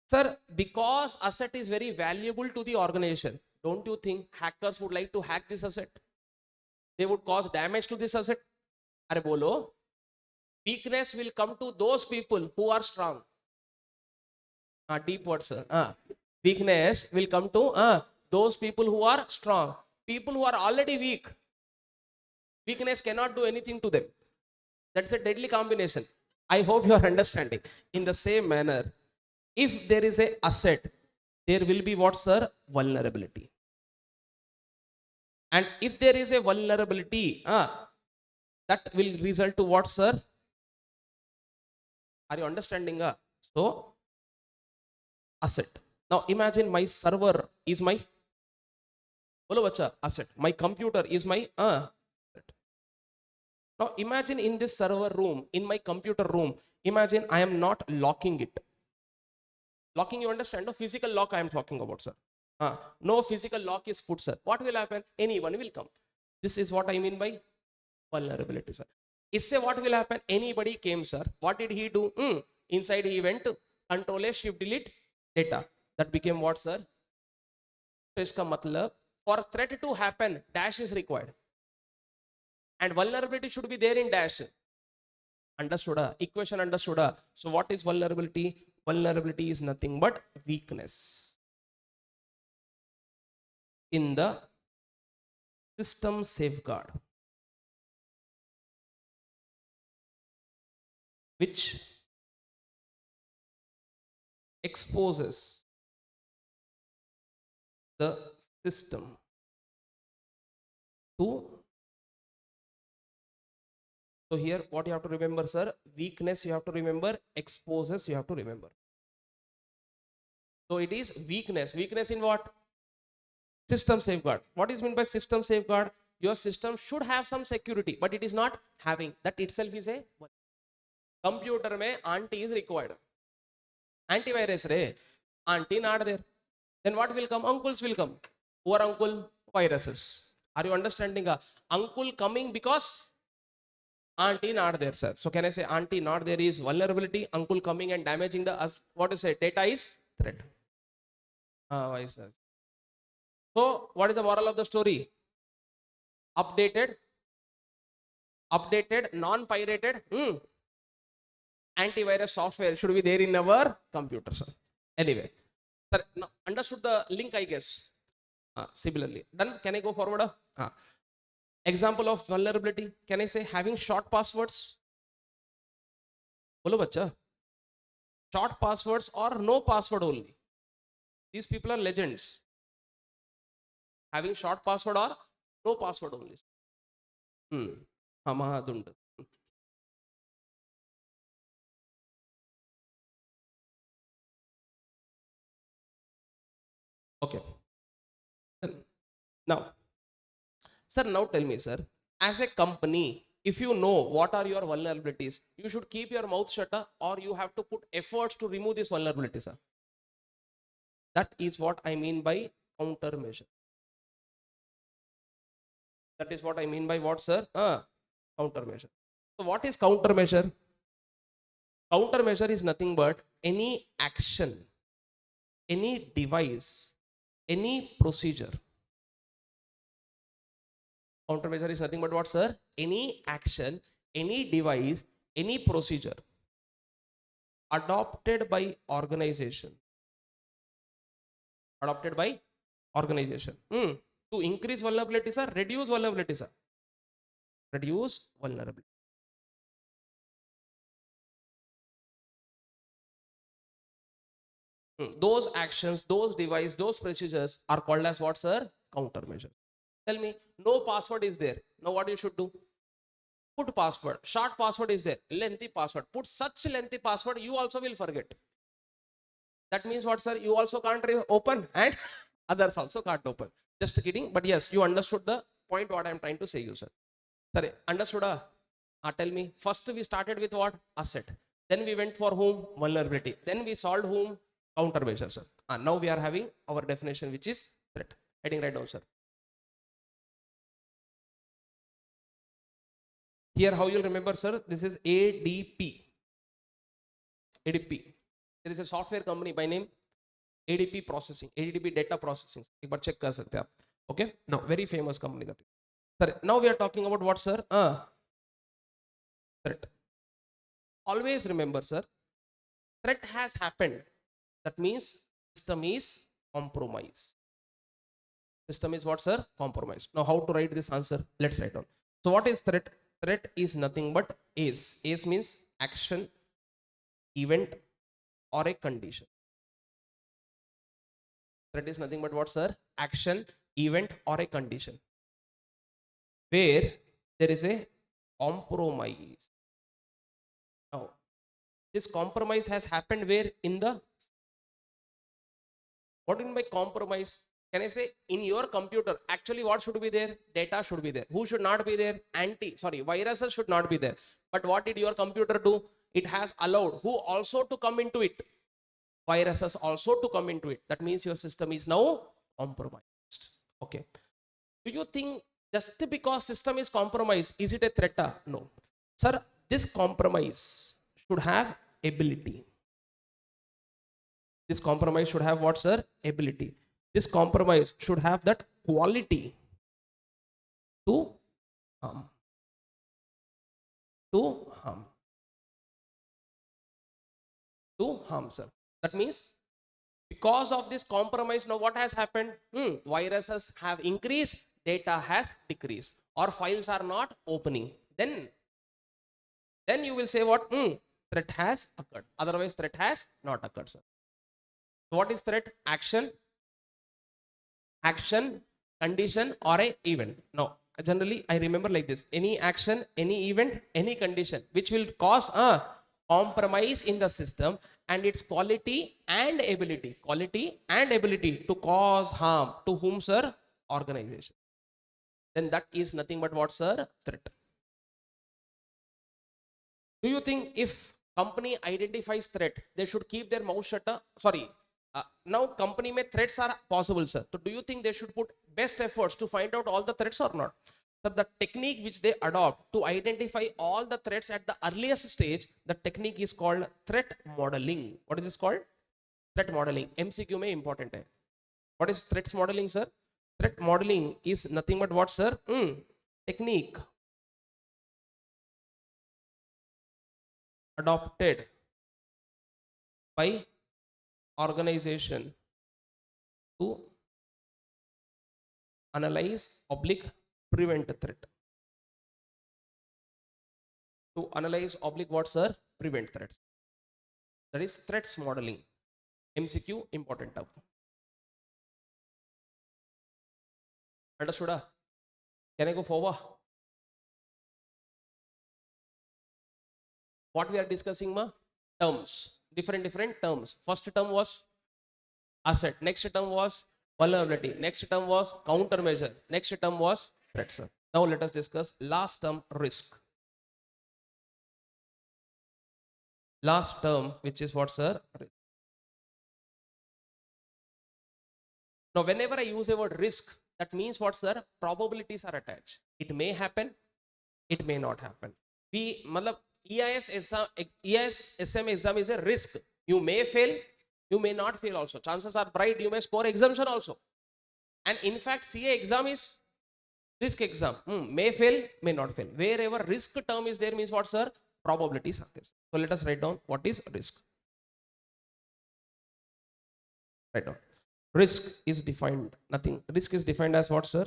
Sir, because asset is very valuable to the organization, don't you think hackers would like to hack this asset? They would cause damage to this asset. Are bolo? Weakness will come to those people who are strong. Deep words, sir. Weakness will come to those people who are strong. People who are already weak, weakness cannot do anything to them. That's a deadly combination. I hope you are understanding. In the same manner, if there is a asset, there will be what, sir? Vulnerability. And if there is a vulnerability, that will result to what, sir? Are you understanding? So asset. Now imagine my server is my bolo bacha asset. My computer is my asset. Now imagine in this server room, in my computer room, imagine I am not locking it. Locking, you understand? No physical lock I am talking about, sir. No physical lock is put, sir. What will happen? Anyone will come. This is what I mean by vulnerability, sir. Isse what will happen? Anybody came, sir. What did he do? Inside he went to control a shift delete data. That became what, sir? So iska matlab, for threat to happen, dash is required. And vulnerability should be there in dash. Understood? Equation understood? So what is vulnerability? Vulnerability is nothing but weakness in the system safeguard, which exposes the system to. So here what you have to remember, sir, weakness you have to remember, exposes you have to remember. So it is weakness. Weakness in what? System safeguard. What is meant by system safeguard? Your system should have some security, but it is not having. That itself is a computer mein anti is required. Antivirus re, auntie not there. Then what will come? Uncles will come. Who are uncle? Viruses. Are you understanding? Uncle coming because auntie not there, sir. So can I say auntie not there is vulnerability? Uncle coming and damaging the us. What to say? Data is threat. Why, sir? So what is the moral of the story? Updated, non-pirated antivirus software should be there in our computer, sir. Anyway, sir, now understood the link, I guess. Similarly, then can I go forward? Example of vulnerability. Can I say having short passwords? Bolo bacha. Short passwords or no password only. These people are legends. Having short password or no password only. Hamahadund. Okay. Now, sir, now tell me, sir, as a company, if you know what are your vulnerabilities, you should keep your mouth shut or you have to put efforts to remove these vulnerabilities, sir. That is what I mean by countermeasure. That is what I mean by what, sir? Countermeasure. So what is countermeasure? Countermeasure is nothing but any action, any device, any procedure. Countermeasure is nothing but what, sir? Any action, any device, any procedure adopted by organization. Adopted by organization. To increase vulnerability, sir, reduce vulnerability, sir. Reduce vulnerability. Those actions, those devices, those procedures are called as what, sir? Countermeasure. Tell me, no password is there. Now what you should do? Put password. Short password is there. Lengthy password. Put such lengthy password, you also will forget. That means what, sir? You also can't open and others also can't open. Just kidding. But yes, you understood the point what I am trying to say you, sir. Sorry, understood? Tell me. First we started with what? Asset. Then we went for whom? Vulnerability. Then we solved whom? Countermeasure, sir. Now we are having our definition, which is threat. Heading right down, sir. Here, how you'll remember, sir? This is ADP. ADP. There is a software company by name ADP Processing, ADP Data Processing. एक बार check कर सकते हैं आप. Okay? Now, very famous company that. Sir, now we are talking about what, sir? Threat. Always remember, sir, threat has happened. That means system is compromised. System is what, sir? Compromised. Now, how to write this answer? Let's write down. So, what is threat? Threat is nothing but ACE. ACE means action, event, or a condition. Threat is nothing but what, sir? Action, event, or a condition where there is a compromise. Now, this compromise has happened where? In the What do you mean by compromise? Can I say in your computer, actually what should be there? Data should be there. Who should not be there? Viruses should not be there. But what did your computer do? It has allowed who also to come into it? Viruses also to come into it. That means your system is now compromised. Okay. Do you think just because system is compromised, is it a threat? No. Sir, this compromise should have ability. This compromise should have what, sir? Ability. This compromise should have that quality to harm. To harm. To harm, sir. That means because of this compromise, now what has happened? Viruses have increased, data has decreased, or files are not opening. Then you will say what? Threat has occurred. Otherwise, threat has not occurred, sir. So what is threat? Action, condition, or a event. Now, generally, I remember like this: any action, any event, any condition which will cause a compromise in the system and its quality and ability to cause harm to whom, sir? Organization. Then that is nothing but what, sir? Threat. Do you think if company identifies threat, they should keep their mouth shut? Now company may threats are possible, sir. So do you think they should put best efforts to find out all the threats or not? So the technique which they adopt to identify all the threats at the earliest stage, the technique is called threat modeling. What is this called? Threat modeling. MCQ mein important hai. What is threats modeling, sir? Threat modeling is nothing but what, sir? Technique adopted by organization to analyze oblique prevent threat. To analyze oblique what, sir? Prevent threats. That is threats modeling. MCQ important term. Understood? Can I go forward? What we are discussing, ma? Terms. Different terms. First term was asset. Next term was vulnerability. Next term was countermeasure. Next term was threat, sir. Now let us discuss last term, risk. Last term, which is what, sir? Risk. Now, whenever I use a word risk, that means what, sir? Probabilities are attached. It may happen, it may not happen. EIS SM exam is a risk. You may fail, you may not fail also. Chances are bright, you may score exemption also. And in fact, CA exam is risk exam. May fail, may not fail. Wherever risk term is there means what, sir? Probabilities are there. So let us write down what is risk. Write down. Risk is defined. Nothing. Risk is defined as what, sir?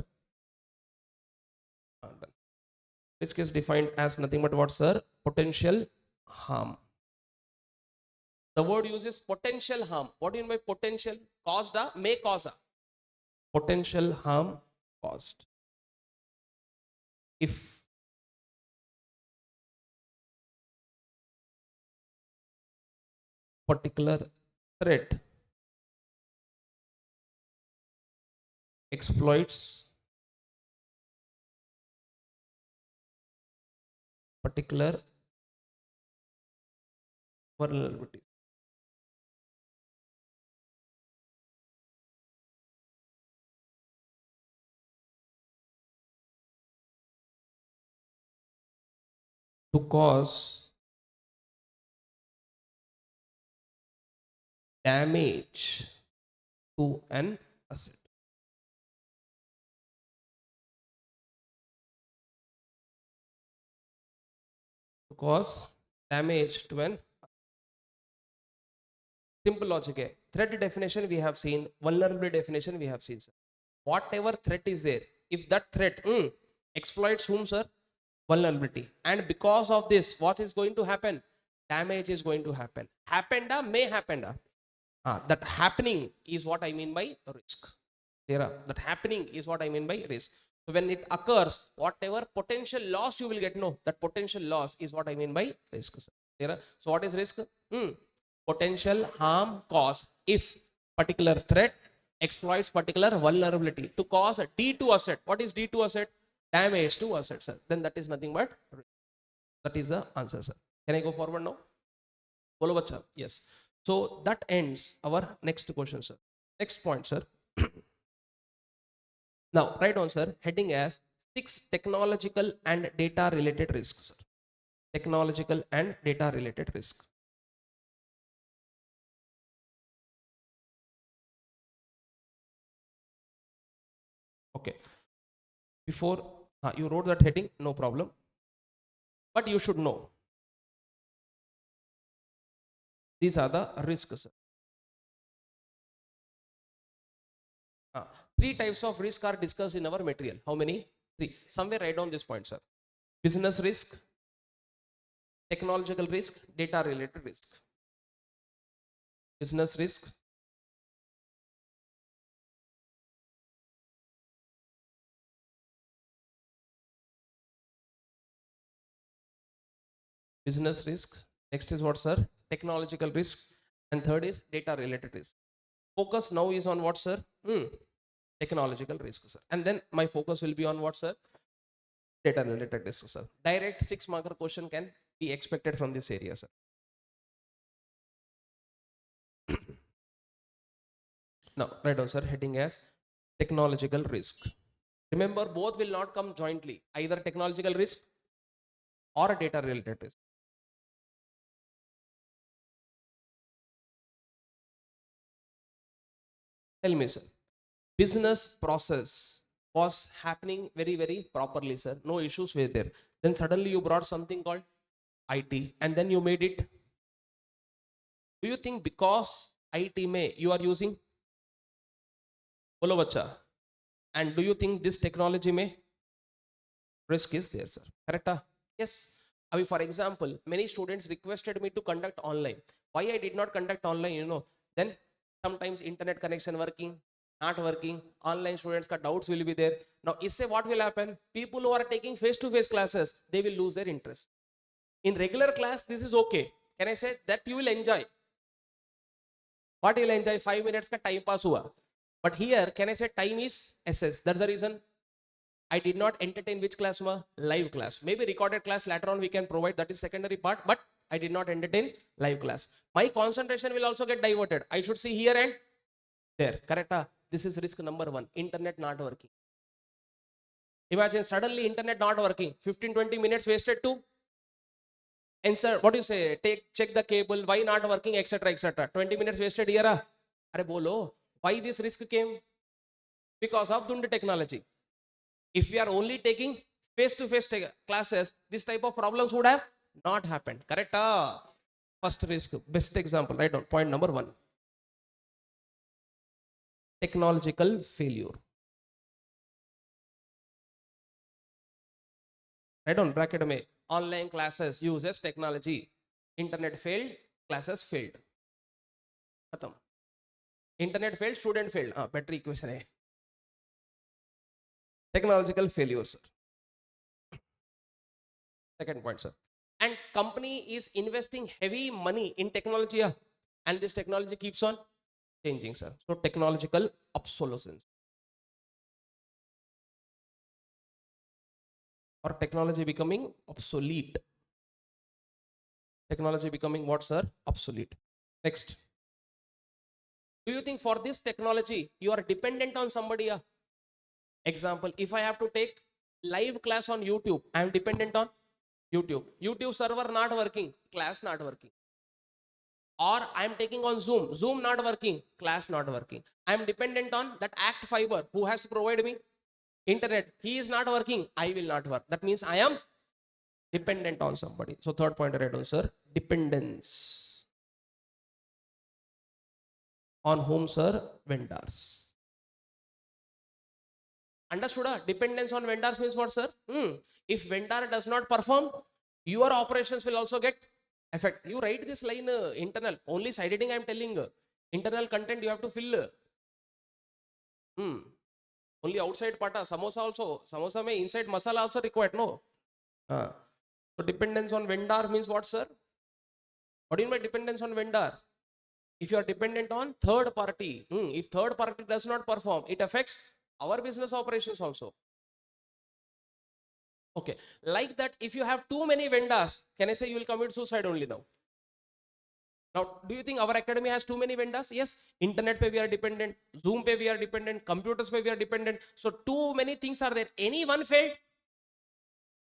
Risk is defined as nothing but what, sir? Potential harm. The word uses potential harm. What do you mean by potential? Caused a, may cause a. Potential harm caused. If particular threat exploits particular vulnerability. To cause damage to an asset. To cause damage to an simple logic hai. Threat definition we have seen, vulnerability definition we have seen, sir. Whatever threat is there, if that threat exploits whom, sir? Vulnerability. And because of this, what is going to happen? Damage is going to happen. Happened, may happen. That happening is what I mean by risk. That happening is what I mean by risk. So when it occurs, whatever potential loss you will get, no, that potential loss is what I mean by risk. So what is risk? Potential harm caused if particular threat exploits particular vulnerability to cause a D2 asset. What is D2 asset? Damage to asset, sir. Then that is nothing but risk. That is the answer, sir. Can I go forward now? Bolo bacha. Yes. So that ends our next question, sir. Next point, sir. Now, write down, sir, heading as 6 technological and data related risks, sir. Technological and data related risks. Okay. Before you wrote that heading, no problem. But you should know these are the risks, sir. Uh, 3 types of risk are discussed in our material. How many? 3. Somewhere write down this point, sir. Business risk, technological risk, data related risk. Business risk, business risk. Next is what, sir? Technological risk. And third is data related risk. Focus now is on what, sir? Technological risk, sir. And then my focus will be on what, sir? Data related risk, sir. Direct 6-marker question can be expected from this area, sir. Now, write down, sir, heading as technological risk. Remember, both will not come jointly, either technological risk or a data related risk. Tell me, sir. Business process was happening very, very properly, sir. No issues were there. Then suddenly you brought something called IT and then you made it. Do you think because IT may you are using Bolo bacha? And do you think this technology may risk is there, sir? Correct? Yes. I mean, for example, many students requested me to conduct online. Why I did not conduct online, then sometimes internet connection working, not working, online students ka doubts will be there. Now, isse what will happen? People who are taking face-to-face classes, they will lose their interest. In regular class, this is okay. Can I say that you will enjoy? What you will enjoy? 5 minutes ka time pass hua. But here, can I say time is SS? That's the reason I did not entertain which class ma? Live class. Maybe recorded class later on we can provide. That is secondary part. But I did not entertain live class. My concentration will also get diverted. I should see here and there. Correct? This is risk number 1. Internet not working. Imagine suddenly internet not working. 15-20 minutes wasted to answer. What do you say? Check the cable. Why not working? Etc. Etc. 20 minutes wasted here. Are bolo. Why this risk came? Because of Dund technology. If we are only taking face-to-face classes, this type of problems would have not happened. Correct? First risk, best example, right on. Point number 1. Technological failure. Right on, bracket में online classes uses technology. Internet failed, classes failed. खत्म. Internet failed, student failed. Better equation है. Technological failure, sir. Second point, sir. And company is investing heavy money in technology, and this technology keeps on changing, sir. So technological obsolescence or technology becoming obsolete. Technology becoming what, sir? Obsolete. Next. Do you think for this technology you are dependent on somebody? Example, if I have to take live class on YouTube, I am dependent on YouTube. YouTube server not working, class not working. Or I am taking on Zoom, Zoom not working, class not working. I am dependent on that Act Fiber who has to provide me internet. He is not working, I will not work. That means I am dependent on somebody. So third point I read on, sir, dependence. On whom, sir? Vendors. Understood? Dependence on vendors means what, sir? If vendor does not perform, your operations will also get affected. You write this line internal. Only side heading I am telling. Internal content you have to fill. Only outside part. Samosa also. Samosa mein inside masala also required. No. So dependence on vendor means what, sir? What do you mean by dependence on vendor? If you are dependent on third party, if third party does not perform, it affects our business operations also. Okay, like that, if you have too many vendors, can I say you will commit suicide only now? Now, do you think our academy has too many vendors? Yes. Internet pay we are dependent, Zoom pay we are dependent, computers pay we are dependent. So too many things are there. Any one failed,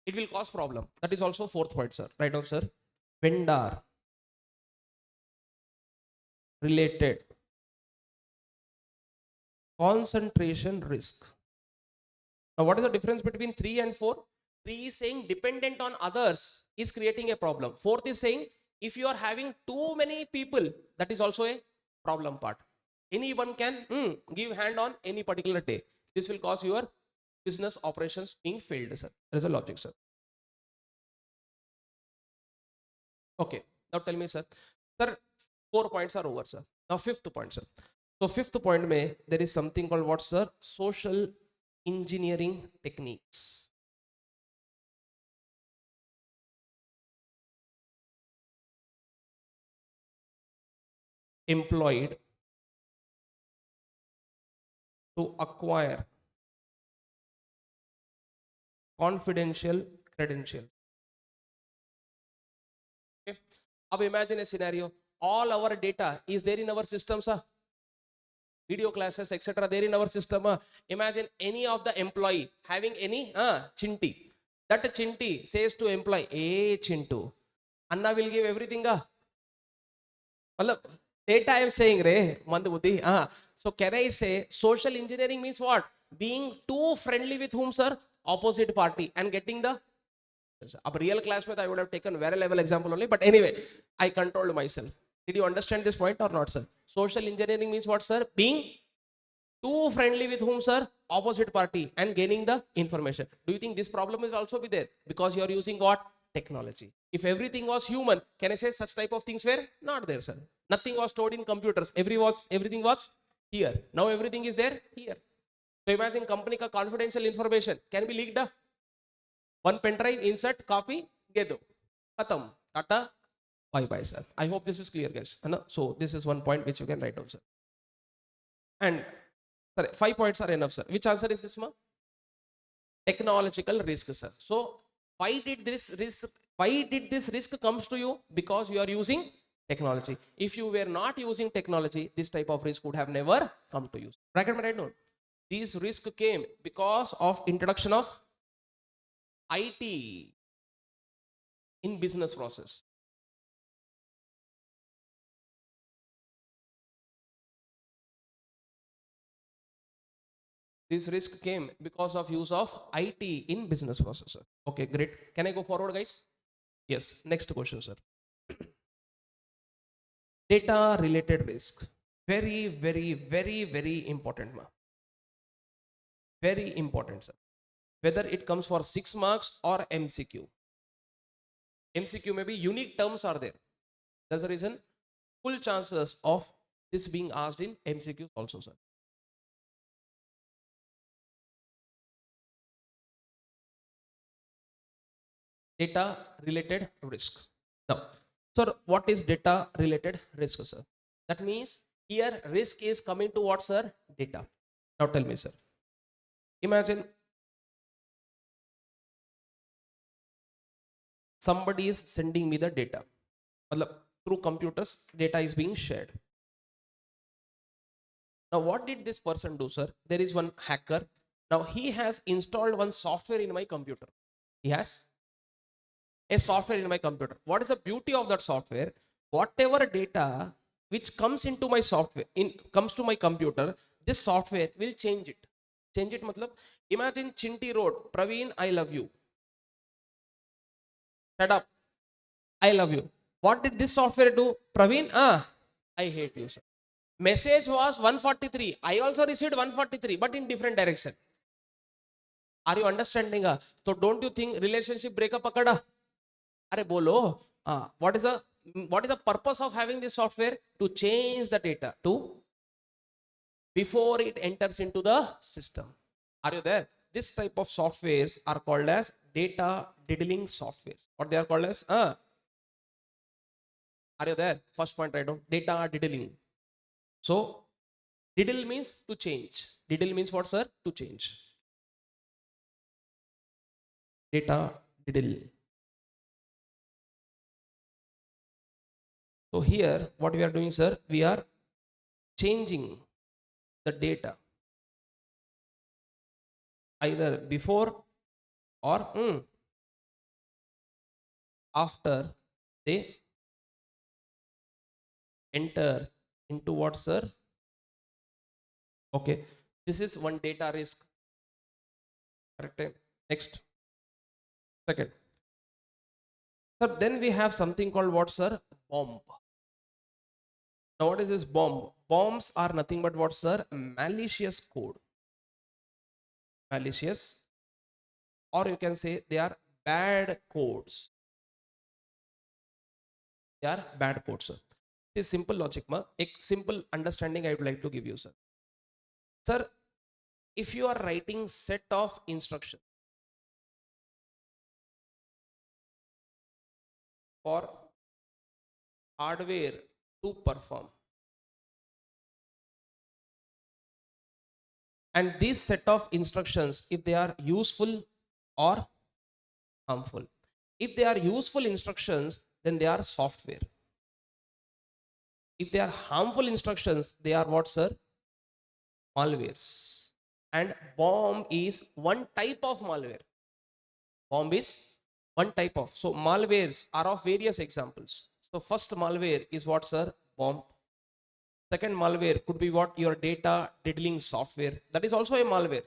it will cause problem. That is also fourth point, sir. Right on, sir. Vendor related concentration risk. Now, what is the difference between 3 and 4? 3 is saying dependent on others is creating a problem. Fourth is saying if you are having too many people, that is also a problem part. Anyone can give hand on any particular day. This will cause your business operations being failed, sir. There is a logic, sir. Okay. Now tell me, sir. Sir, 4 points are over, sir. Now fifth point, sir. So fifth point may there is something called what, sir? Social engineering techniques employed to acquire confidential credential. Okay. Now imagine a scenario. All our data is there in our system, sir. Video classes, etc. there in our system. Imagine any of the employee having any chinti. That chinti says to employee, hey Chintu, Anna will give everything. Data I am saying, Re, Mandabudi. So can I say social engineering means what? Being too friendly with whom, sir? Opposite party and getting the a real classmate. I would have taken very level example only, but anyway, I controlled myself. Did you understand this point or not, sir? Social engineering means what, sir? Being too friendly with whom, sir? Opposite party and gaining the information. Do you think this problem will also be there? Because you are using what? Technology. If everything was human, can I say such type of things were not there, sir? Nothing was stored in computers. Everything was here. Now everything is there here. So imagine company ka confidential information can be leaked. One pen drive, insert, copy, get do. Khatam. Tata. Bye bye, sir. I hope this is clear, guys. So this is one point which you can write down, sir. And sorry, 5 points are enough, sir. Which answer is this, ma? Technological risk, sir. So why did this risk comes to you? Because you are using technology. If you were not using technology, this type of risk would have never come to you. Bracket me right now. These risk came because of introduction of IT in business process. This risk came because of use of IT in business process, sir. Okay, great. Can I go forward, guys? Yes. Next question, sir. Data related risk. Very, very, very, very important, ma. Very important, sir. Whether it comes for 6 marks or MCQ. MCQ maybe unique terms are there. That's the reason full chances of this being asked in MCQ also, sir. Data related risk. Now, sir, what is data related risk, sir? That means here risk is coming to what, sir? Data. Now tell me, sir. Imagine somebody is sending me the data. Through computers, data is being shared. Now, what did this person do, sir? There is one hacker. Now, he has installed one software in my computer. He has a software in my computer. What is the beauty of that software? Whatever data which comes into my software, comes to my computer, this software will change it. Change it, matlab, imagine Chinti wrote, Praveen, I love you. Shut up. I love you. What did this software do? Praveen, I hate you, sir. Message was 143. I also received 143, but in different direction. Are you understanding? So don't you think relationship breakup akada? Are bolo. What is the purpose of having this software? To change the data to before it enters into the system. Are you there? This type of softwares are called as data diddling softwares. What they are called as? Are you there? First point, write down. Data diddling. So diddle means to change. Diddle means what, sir? To change. Data diddle. So here, what we are doing, sir, we are changing the data either before or after they enter into what, sir? Okay, this is one data risk. Correct. Next, second. Sir, then we have something called what, sir? Bomb. Now, what is this bomb? Bombs are nothing but what, sir? Malicious code. Malicious, or you can say they are bad codes. They are bad codes, sir. This is simple logic, ma. A simple understanding I would like to give you, sir. Sir, if you are writing set of instructions for hardware to perform, and this set of instructions, if they are useful or harmful, if they are useful instructions, then they are software. If they are harmful instructions, they are what, sir? Malwares. And bomb is one type of malware. Bomb is one type of. So malwares are of various examples. So first malware is what, sir? Bomb. Second malware could be what? Your data diddling software. That is also a malware.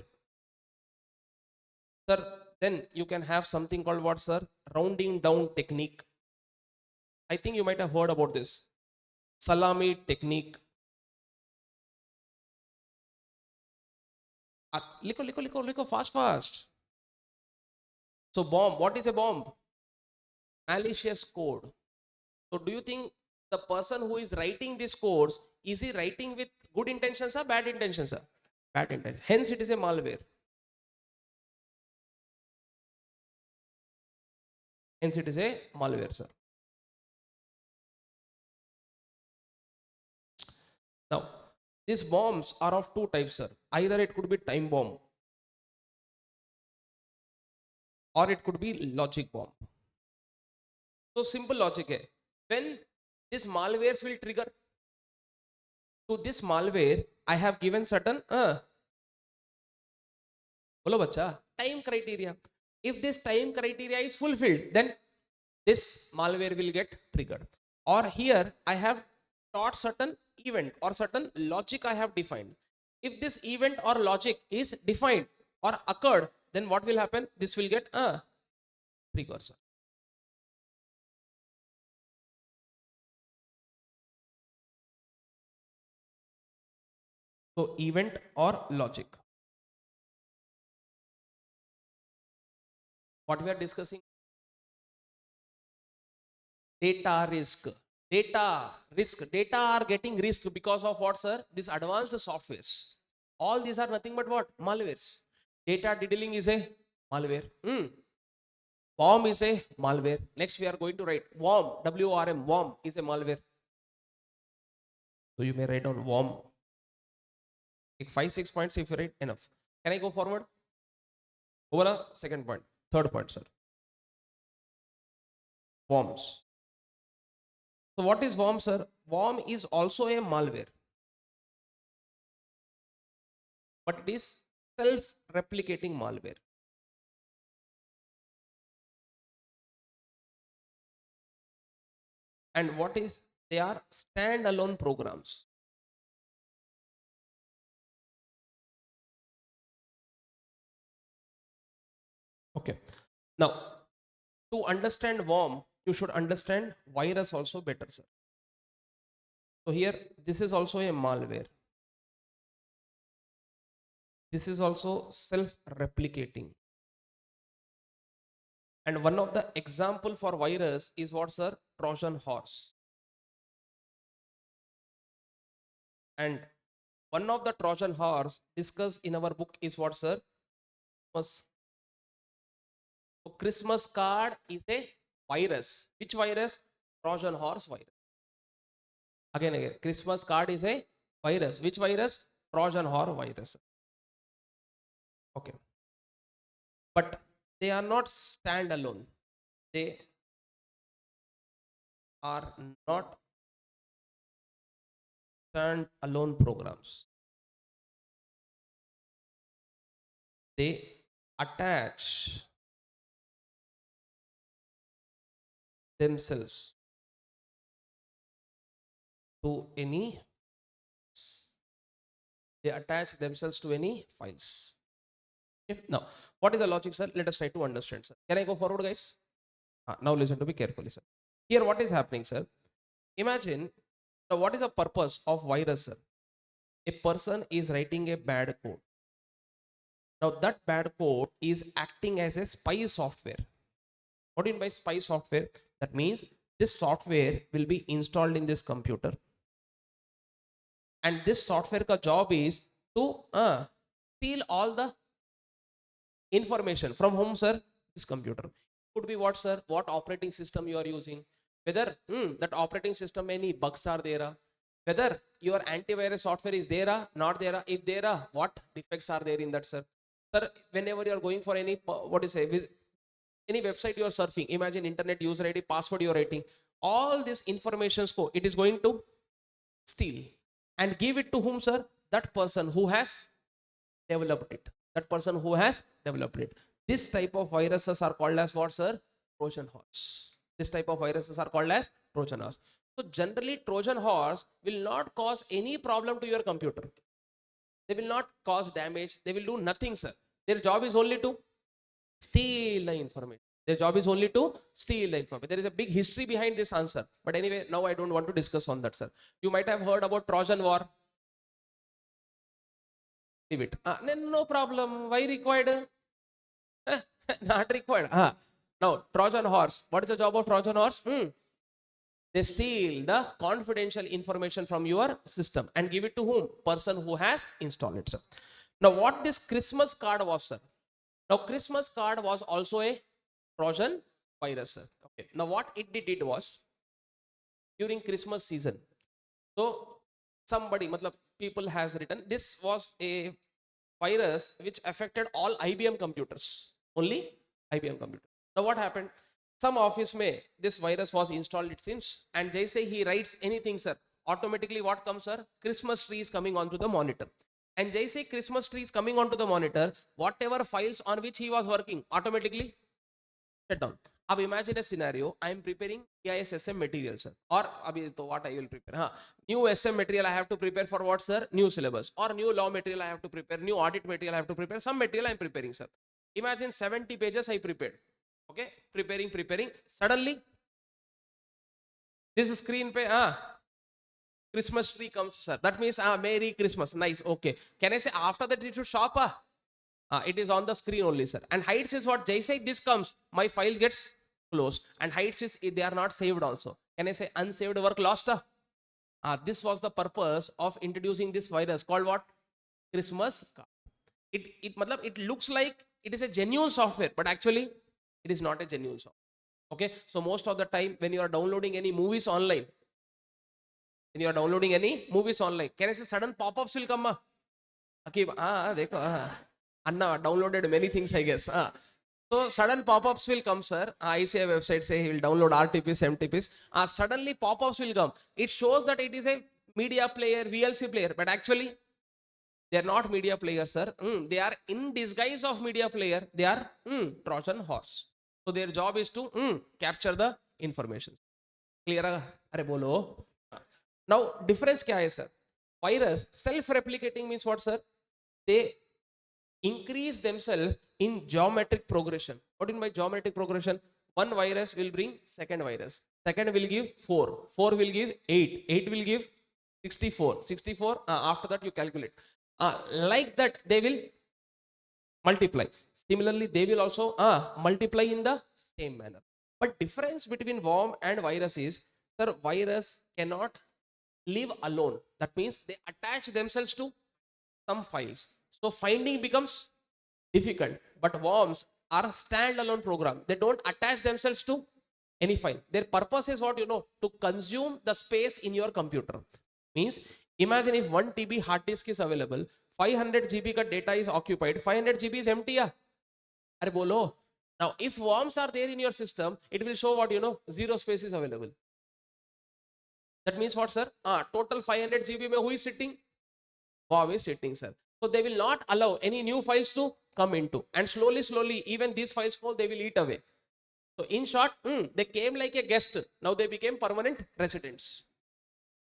Sir, then you can have something called what, sir? Rounding down technique. I think you might have heard about this. Salami technique. Liko, fast, fast. So bomb, what is a bomb? Malicious code. So do you think the person who is writing this course, is he writing with good intentions or bad intentions, sir? Bad intent. Hence it is a malware. Hence it is a malware, sir. Now, these bombs are of two types, sir. Either it could be time bomb or it could be logic bomb. So simple logic hai. When this malwares will trigger, to this malware, I have given certain bolo bacha, time criteria. If this time criteria is fulfilled, then this malware will get triggered. Or here I have taught certain event or certain logic I have defined. If this event or logic is defined or occurred, then what will happen? This will get a precursor. So event or logic. What we are discussing? Data risk. Data risk. Data are getting risk because of what, sir? This advanced softwares. All these are nothing but what? Malwares. Data diddling is a malware. Worm is a malware. Next we are going to write worm. WRM. Worm is a malware. So you may write down worm. Like 5-6 points if you write enough. Can I go forward? Over a second point. Third point, sir. Worms. So what is worm, sir? Worm is also a malware, but it is self-replicating malware. And what is? They are standalone programs. Okay. Now, to understand worm, you should understand virus also better, sir. So here, this is also a malware. This is also self-replicating. And one of the example for virus is what, sir? Trojan horse. And one of the Trojan horse discussed in our book is what, sir? Christmas. So Christmas card is a virus. Which virus? Trojan horse virus. Again, Christmas card is a virus. Which virus? Trojan horse virus. Okay. But they are not standalone. They are not standalone programs. They attach themselves to any they attach themselves to any files. Okay. Now, what is the logic, sir? Let us try to understand, sir. Can I go forward, guys? Now listen to me carefully, sir. Here, what is happening, sir? Imagine now what is the purpose of virus, sir? A person is writing a bad code. Now that bad code is acting as a spy software. What do you mean by spy software? That means this software will be installed in this computer, and this software ka job is to steal all the information from whom, sir? This computer. Could be what, sir? What operating system you are using, whether that operating system any bugs are there, whether your antivirus software is there, not there, if there, what defects are there in that, sir? Sir, whenever you are going for any what is say any website you are surfing, imagine internet user ID, password you are writing, all this information it is going to steal and give it to whom, sir? That person who has developed it. That person who has developed it. This type of viruses are called as what, sir? Trojan horse. This type of viruses are called as Trojan horse. So generally Trojan horse will not cause any problem to your computer. They will not cause damage. They will do nothing, sir. Their job is only to steal the information. Their job is only to steal the information. There is a big history behind this answer. But anyway, now I don't want to discuss on that, sir. You might have heard about Trojan war. Leave it. No problem. Why required? Not required. Now, Trojan horse. What is the job of Trojan horse? They steal the confidential information from your system and give it to whom? Person who has installed it, sir. Now, what this Christmas card was, sir? Now, Christmas card was also a Trojan virus, sir. Okay. Now, what it did was during Christmas season. So, somebody, people has written this was a virus which affected all IBM computers. Only IBM computers. Now, what happened? Some office may this virus was installed, it seems, and they say he writes anything, sir. Automatically, what comes, sir? Christmas tree is coming onto the monitor. And they say Christmas tree is coming onto the monitor. Whatever files on which he was working automatically shut down. Now imagine a scenario. I am preparing EIS SM material, sir. Or what I will prepare? New SM material I have to prepare for what, sir? New syllabus. Or new law material I have to prepare. New audit material I have to prepare. Some material I am preparing, sir. Imagine 70 pages I prepared. Okay, preparing. Suddenly, this screen pe Christmas tree comes, sir. That means Merry Christmas. Nice. Okay. Can I say after that it should stop? It is on the screen only, sir. And hides is what? Jai say this comes, my file gets closed. And hides is they are not saved also. Can I say unsaved work lost? This was the purpose of introducing this virus called what? Christmas card. It looks like it is a genuine software, but actually it is not a genuine software. Okay, so most of the time when you are downloading any movies online, can I say sudden pop-ups will come? Okay, Anna downloaded many things, I guess. So sudden pop-ups will come, sir. I see a website say he will download RTPs, MTPs. Suddenly pop-ups will come. It shows that it is a media player, VLC player, but actually they are not media players, sir. They are in disguise of media player. They are Trojan horse. So their job is to capture the information. Clear? Are bolo. Now difference kya hai, sir? Virus self-replicating means what, sir? They increase themselves in geometric progression. What do you mean by geometric progression? One virus will bring second virus. Second will give 4. 4 will give 8. 8 will give 64. 64, after that you calculate. Like that they will multiply. Similarly, they will also multiply in the same manner. But difference between worm and virus is, sir, virus cannot live alone. That means they attach themselves to some files. So finding becomes difficult. But worms are a standalone program. They don't attach themselves to any file. Their purpose is what, to consume the space in your computer. Means imagine if 1 TB hard disk is available, 500 GB ka data is occupied, 500 GB is empty. Are bolo. Now if worms are there in your system, it will show what, zero space is available. That means what, sir? Total 500 GB mein who is sitting? Worm is sitting, sir. So they will not allow any new files to come into, and slowly even these files they will eat away. So in short, they came like a guest. Now they became permanent residents.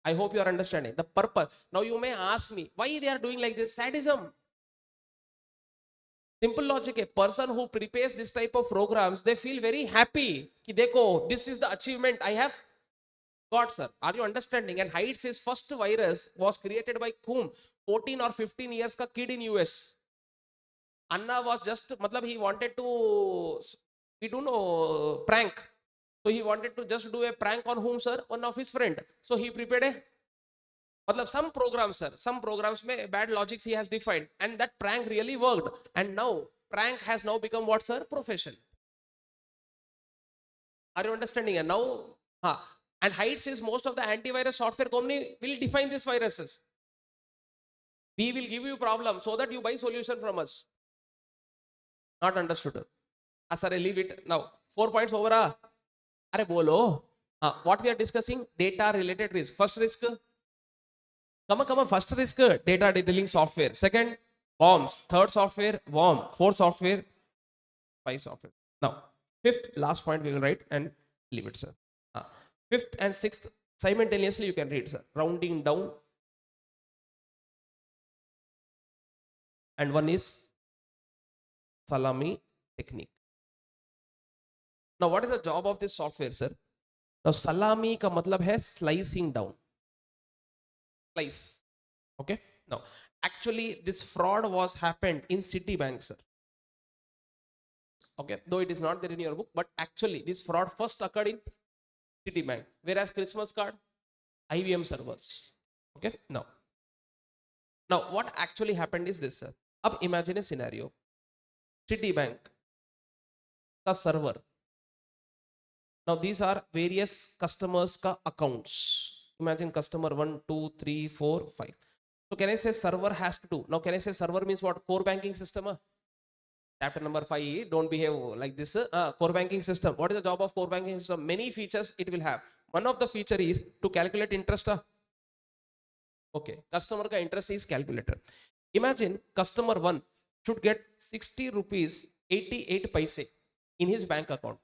I hope you are understanding the purpose. Now you may ask me why they are doing like this. Sadism. Simple logic. A person who prepares this type of programs, they feel very happy. Ki dekho, this is the achievement I have got, sir. Are you understanding? And Heights, his first virus was created by whom? 14 or 15 years ka kid in US. Anna was just, he wanted to, we do know, prank. So he wanted to just do a prank on whom, sir? One of his friend. So he prepared some programs, sir. Some programs mein bad logics he has defined, and that prank really worked. And now prank has now become what, sir? Profession. Are you understanding? And now, and Heights is most of the antivirus software company will define these viruses. We will give you problem so that you buy solution from us. Not understood. Sir, I leave it now. 4 points over. Are bolo. What we are discussing? Data related risk. First risk. Come on. First risk, data detailing software. Second, worms. Third software, worm. Fourth software, spy software. Now, fifth, last point we will write and leave it, sir. Fifth and sixth, simultaneously you can read, sir. Rounding down. And one is salami technique. Now, what is the job of this software, sir? Now, salami ka matlab hai slicing down. Slice. Okay. Now, actually, this fraud was happened in Citibank, sir. Okay. Though it is not there in your book, but actually, this fraud first occurred in Citibank. Whereas Christmas card, IBM servers. Okay. Now, what actually happened is this, sir. अब imagine a scenario. Citibank का server. Now, these are various customers ka accounts. Imagine customer 1, 2, 3, 4, 5. So can I say server has to do? Now can I say server means what? Core banking system. Chapter number 5, don't behave like this. Core banking system. What is the job of core banking system? Many features it will have. One of the feature is to calculate interest. Okay, customer ka interest is calculated. Imagine customer 1 should get 60 rupees 88 paise in his bank account.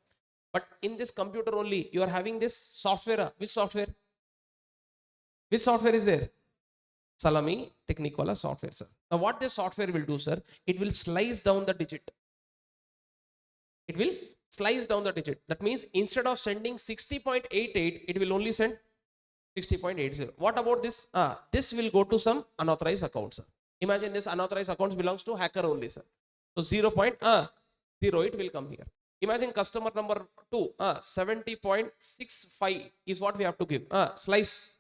But in this computer only, you are having this software. Which software? Which software is there? Salami technique wala software, sir. Now what this software will do, sir? It will slice down the digit. It will slice down the digit. That means instead of sending 60.88, it will only send 60.80. What about this? This will go to some unauthorized account, sir. Imagine this unauthorized accounts belongs to hacker only, sir. So 0.0 it will come here. Imagine customer number 2, 70.65 is what we have to give. Slice.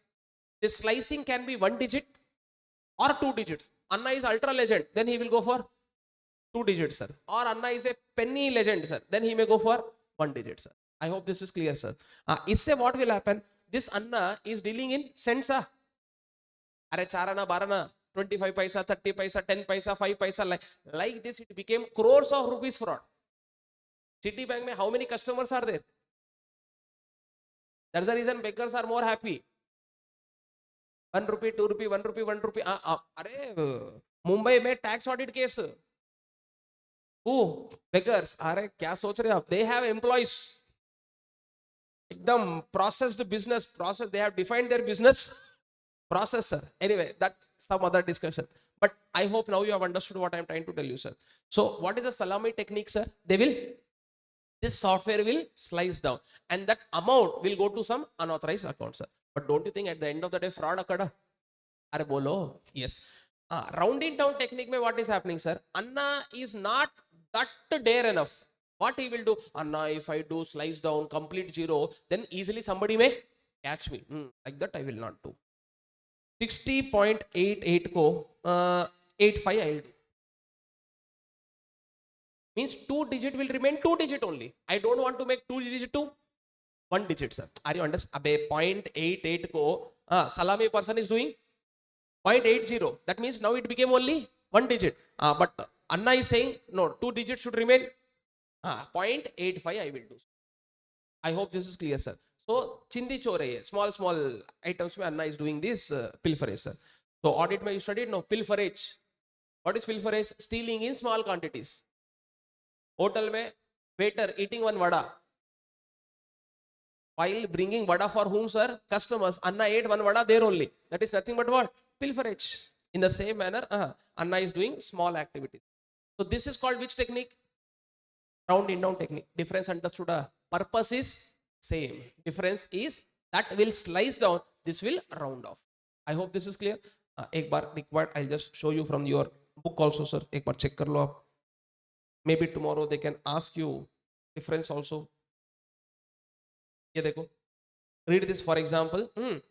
This slicing can be 1 digit or 2 digits. Anna is ultra legend, then he will go for 2 digits, sir. Or Anna is a penny legend, sir, then he may go for 1 digit, sir. I hope this is clear, sir. Isse what will happen? This Anna is dealing in cents. Are charana, barana, 25 paisa, 30 paisa, 10 paisa, 5 paisa. Like this, it became crores of rupees fraud. Citibank mein how many customers are there? That's the reason beggars are more happy. 1 rupee, 2 rupee, 1 rupee, 1 rupee. Mumbai mein tax audit case. Who? Beggars. Kya soch rahe aap? They have employees. Ekdam processed business process. They have defined their business process, sir. Anyway, that's some other discussion. But I hope now you have understood what I'm trying to tell you, sir. So what is the salami technique, sir? This software will slice down and that amount will go to some unauthorized account, sir. But don't you think at the end of the day fraud occurred? Are bolo? Yes. Rounding down technique mein what is happening, sir? Anna is not that dare enough. What he will do? Anna, if I do slice down complete 0, then easily somebody may catch me. Like that I will not do. 60.88 ko 85 I will do. Means 2 digit will remain 2 digit only. I don't want to make 2 digit to 1 digit, sir. Are you understand? Abe 0.88 ko, salami person is doing 0.80. That means now it became only 1 digit. But Anna is saying, no, 2 digits should remain. 0.85 I will do. I hope this is clear, sir. So, chindi chore, small, small items, Anna is doing this pilferage, sir. So, audit you studied? No, pilferage. What is pilferage? Stealing in small quantities. Hotel mein, waiter eating one vada. While bringing vada for whom, sir? Customers. Anna ate one vada there only. That is nothing but what? Pilferage. In the same manner, Anna is doing small activities. So, this is called which technique? Round in down technique. Difference understood? Purpose is same. Difference is that will slice down, this will round off. I hope this is clear. एक बार required, I'll just show you from your book also, sir. एक बार check कर लो आप. Maybe tomorrow they can ask you difference also. ये देखो. Read this for example. Come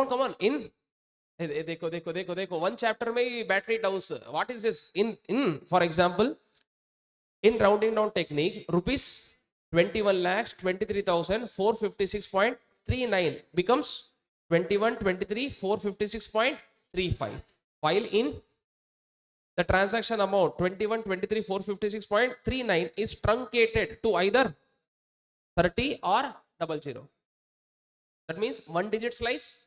on. In. देखो. One chapter में battery down, sir. What is this? In. For example. In rounding down technique, rupees 21 lakhs 23,456.39 becomes 21 23 456.35. While in the transaction amount 21 23 456.39 is truncated to either 30 or 00. That means 1 digit slice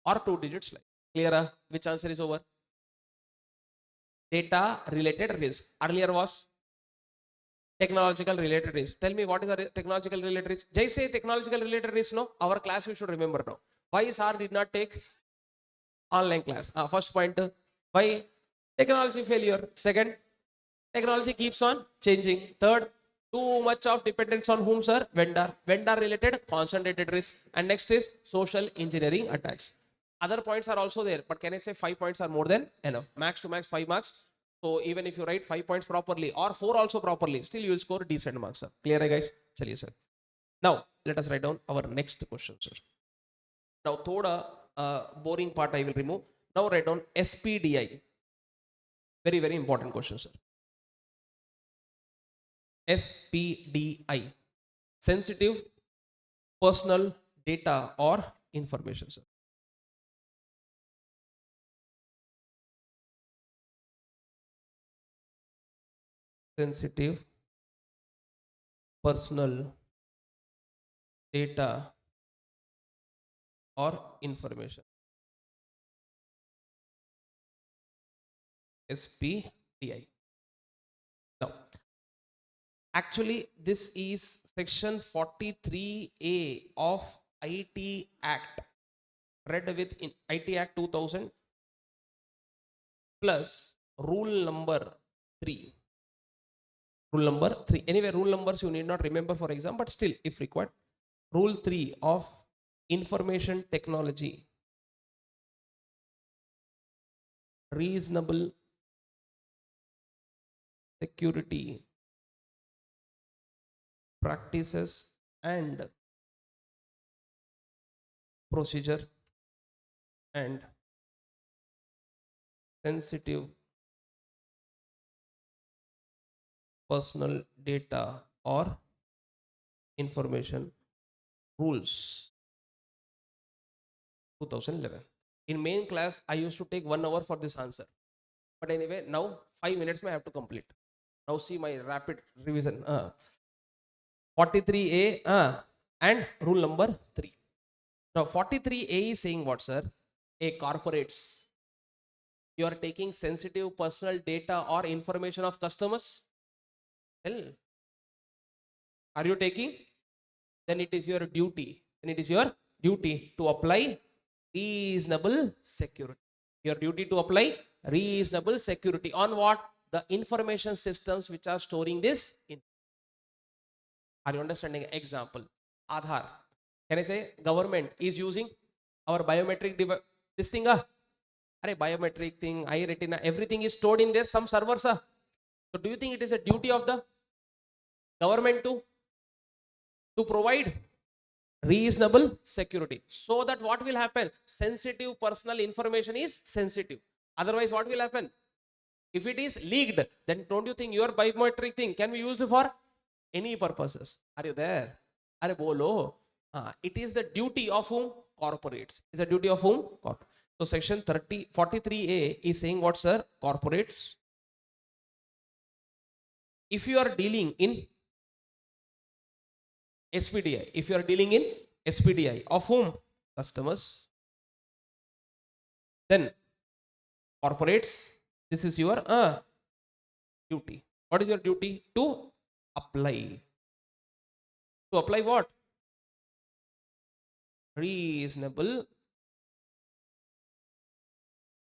or 2 digit slice. Clear? Which answer is over? Data related risk. Earlier was technological related risk. Tell me what is the technological related risk? Jay say technological related risk. No, our class you should remember now. Why sir did not take online class? First point, why technology failure? Second, technology keeps on changing. Third, too much of dependence on whom, sir? Vendor related concentrated risk. And next is social engineering attacks. Other points are also there, but can I say 5 points are more than enough? Max to max 5 marks. So even if you write 5 points properly or 4 also properly, still you will score decent marks, sir. Clear, guys? Chaliye, sir. Now let us write down our next question, sir. Now thoda boring part I will remove. Now write down SPDI. Very, very important question, sir. SPDI. Sensitive personal data or information, sir. Sensitive personal data or information. SPDI. Now, actually, this is section 43A of IT Act, read with in IT Act 2000 plus rule number 3. Rule number 3. Anyway, rule numbers you need not remember for exam, but still, if required, rule 3 of information technology, reasonable security practices and procedure and sensitive personal data or information rules 2011. In main class I used to take 1 hour for this answer, but anyway now 5 minutes I have to complete. Now see my rapid revision. 43A and rule number 3. Now 43A is saying what, sir? A corporates, you are taking sensitive personal data or information of customers. Well, are you taking? Then it is your duty. Then it is your duty to apply reasonable security. Your duty to apply reasonable security on what? The information systems which are storing this in. Are you understanding? Example, Aadhaar. Can I say government is using our biometric device? This thing, biometric thing, eye retina, everything is stored in there, some servers. So do you think it is a duty of the government to provide reasonable security, so that what will happen? Sensitive personal information is sensitive. Otherwise, what will happen? If it is leaked, then don't you think your biometric thing can be used for any purposes? Are you there? अरे बोलो. It is the duty of whom? Corporates. Is the duty of whom? Corp. So section 43A is saying what, sir? Corporates. If you are dealing in SPDI, if you are dealing in SPDI, of whom? Customers. Then corporates, this is your duty. What is your duty? To apply. To apply what? Reasonable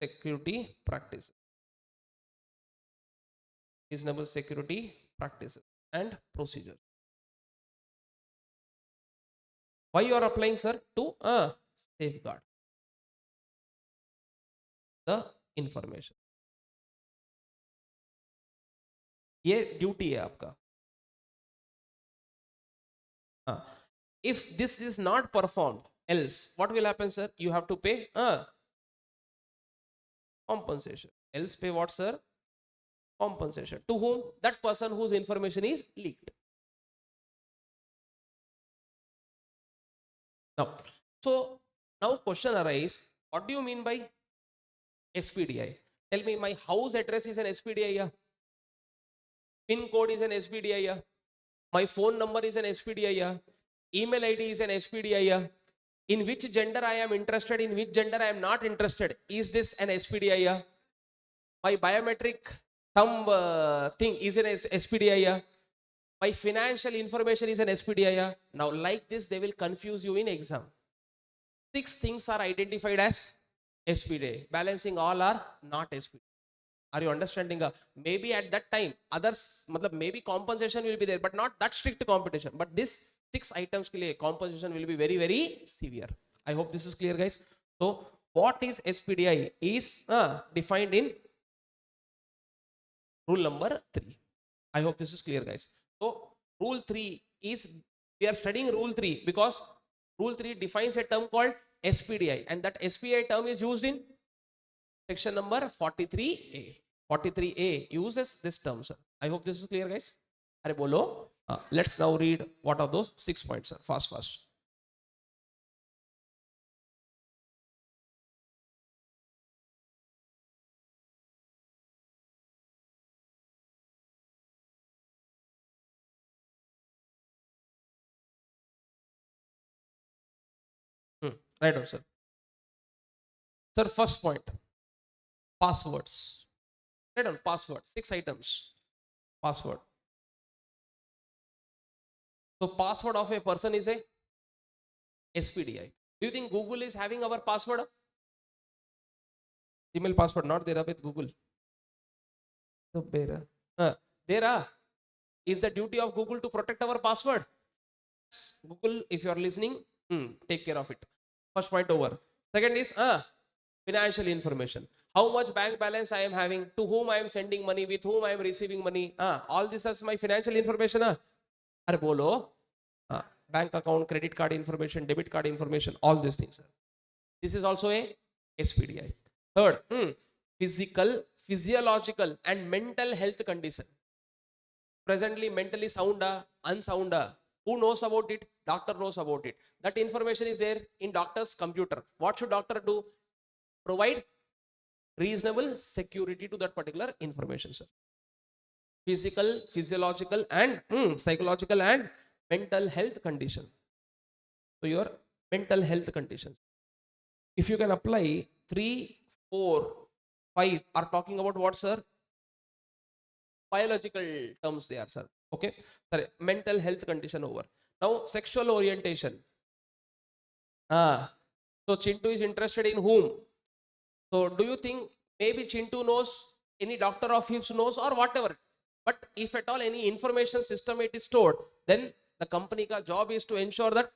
security practices. Reasonable security practices and procedures. Why you are applying, sir? To safeguard the information. ये duty है आपका. If this is not performed, else what will happen, sir? You have to pay compensation. Else pay what, sir? Compensation. To whom? That person whose information is leaked. Now, so now question arises, what do you mean by SPDI? Tell me, my house address is an SPDI, yeah? PIN code is an SPDI, yeah? My phone number is an SPDI, yeah? Email ID is an SPDI, yeah? In which gender I am interested, in which gender I am not interested, is this an SPDI, yeah? My biometric thumb thing is an SPDI, yeah? My financial information is an SPDI, yeah? Now like this, they will confuse you in exam. 6 things are identified as SPDI. Balancing all are not SPDI. Are you understanding? Maybe at that time, others, maybe compensation will be there, but not that strict competition. But this 6 items ke liye compensation will be very, very severe. I hope this is clear, guys. So, what is SPDI is defined in rule number 3. I hope this is clear, guys. So, rule 3 is, we are studying rule 3 because rule 3 defines a term called SPDI, and that SPDI term is used in section number 43A. 43A uses this term, sir. I hope this is clear, guys. Are bolo? Let's now read what are those 6 points, sir. Fast. Right on, sir. Sir, first point, passwords. Right on, password. 6 items. Password. So, password of a person is a SPDI. Do you think Google is having our password? Email password not there with Google. So, there is the duty of Google to protect our password. Google, if you are listening, take care of it. First point over. Second is financial information. How much bank balance I am having, to whom I am sending money, with whom I am receiving money. All this is my financial information. Are bolo. Bank account, credit card information, debit card information, all these things. This is also a SPDI. Third, physical, physiological and mental health condition. Presently mentally sound, unsound. Who knows about it? Doctor knows about it. That information is there in doctor's computer. What should doctor do? Provide reasonable security to that particular information, sir. Physical, physiological and psychological and mental health condition. So your mental health conditions. If you can apply 3, 4, 5 are talking about what, sir? Biological terms they are, sir. Okay. Sorry, mental health condition over. Now, sexual orientation. So Chintu is interested in whom? So do you think maybe Chintu knows, any doctor of his knows or whatever? But if at all any information system it is stored, then the company ka job is to ensure that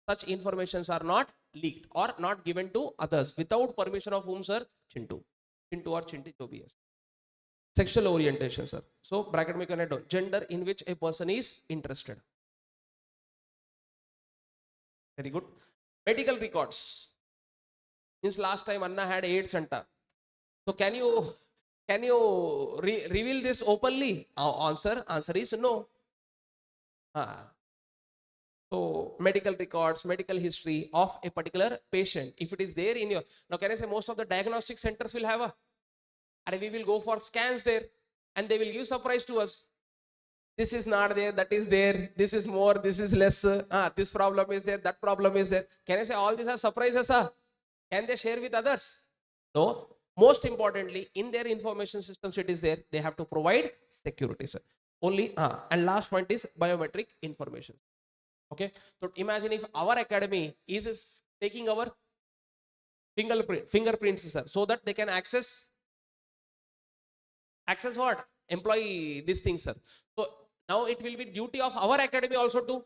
such informations are not leaked or not given to others without permission of whom, sir? Chintu. Chintu or Chinti jo bhi hai. Sexual orientation, sir. So bracket mein connect down. Gender in which a person is interested. Very good. Medical records. Since last time Anna had AIDS center. So can you reveal this openly? Answer is no. So medical records, medical history of a particular patient, if it is there in your, now can I say most of the diagnostic centers will have a, and we will go for scans there, and they will give surprise to us. This is not there, that is there, this is more, this is less, this problem is there, that problem is there. Can I say all these are surprises? Can they share with others? No. Most importantly, in their information systems, it is there. They have to provide security, sir. Only, and last point is biometric information. Okay. So imagine if our academy is taking our fingerprints, sir, so that they can access what? Employee these things, sir. So now it will be duty of our academy also to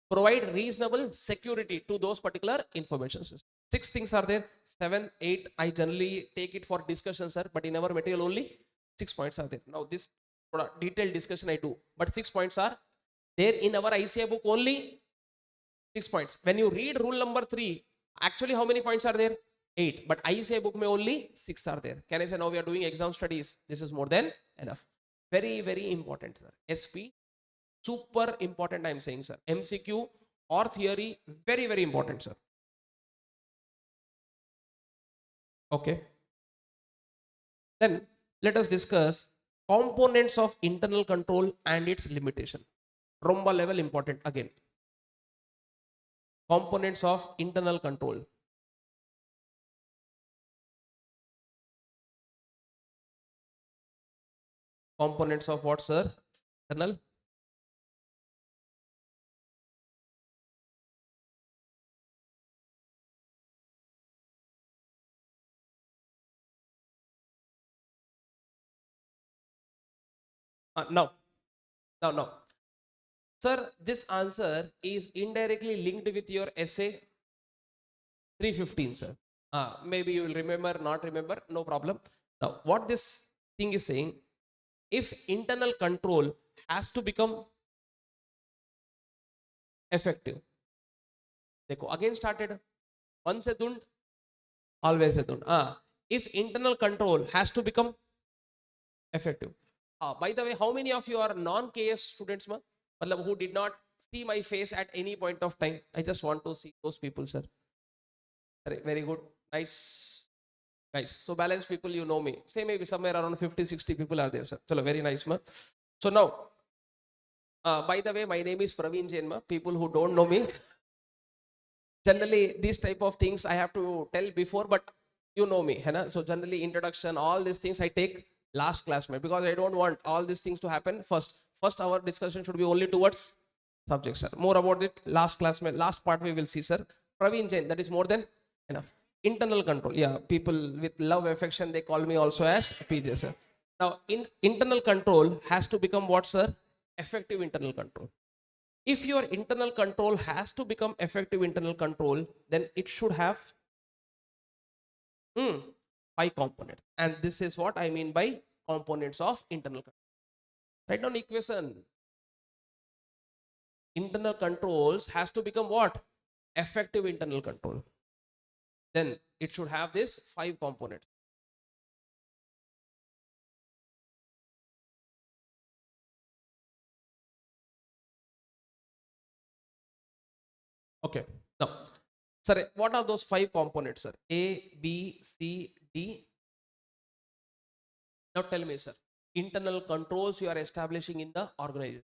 provide reasonable security to those particular information systems. 6 things are there, 7, 8. I generally take it for discussion, sir, but in our material only 6 points are there. Now this detailed discussion I do, but 6 points are there in our ICA book only. 6 points. When you read rule number 3, actually how many points are there? 8. But ICA book may only 6 are there. Can I say now we are doing exam studies? This is more than enough. Very, very important, sir. SP, super important, I am saying, sir. MCQ or theory, very, very important, sir. Okay. Then let us discuss components of internal control and its limitation. Romba level important again. Components of internal control. Components of what, sir? Internal. No. Sir, this answer is indirectly linked with your essay 315, sir. Maybe you will remember, not remember, no problem. Now, what this thing is saying, if internal control has to become effective, देखो, again started, once a dund, always a dund. If internal control has to become effective. By the way, how many of you are non-KS students, ma? Who did not see my face at any point of time? I just want to see those people, sir. Very good. Nice. Guys. So balanced people, you know me. Say maybe somewhere around 50, 60 people are there, sir. Chalo, very nice, ma. So now, by the way, my name is Praveen Jain, ma. People who don't know me, generally these type of things I have to tell before, but you know me, hai. So generally introduction, all these things I take last class, because I don't want all these things to happen first. First, our discussion should be only towards subject, sir. More about it last class, last part we will see, sir. Praveen Jain, that is more than enough. Internal control, yeah. People with love affection, they call me also as PJ, sir. Now, internal control has to become what, sir? Effective internal control. If your internal control has to become effective internal control, then it should have 5 components. And this is what I mean by components of internal control. Write down equation. Internal controls has to become what? Effective internal control. Then it should have this 5 components. Okay. Now, sir, what are those 5 components, sir? A, B, C, D. Now tell me, sir, internal controls you are establishing in the organization.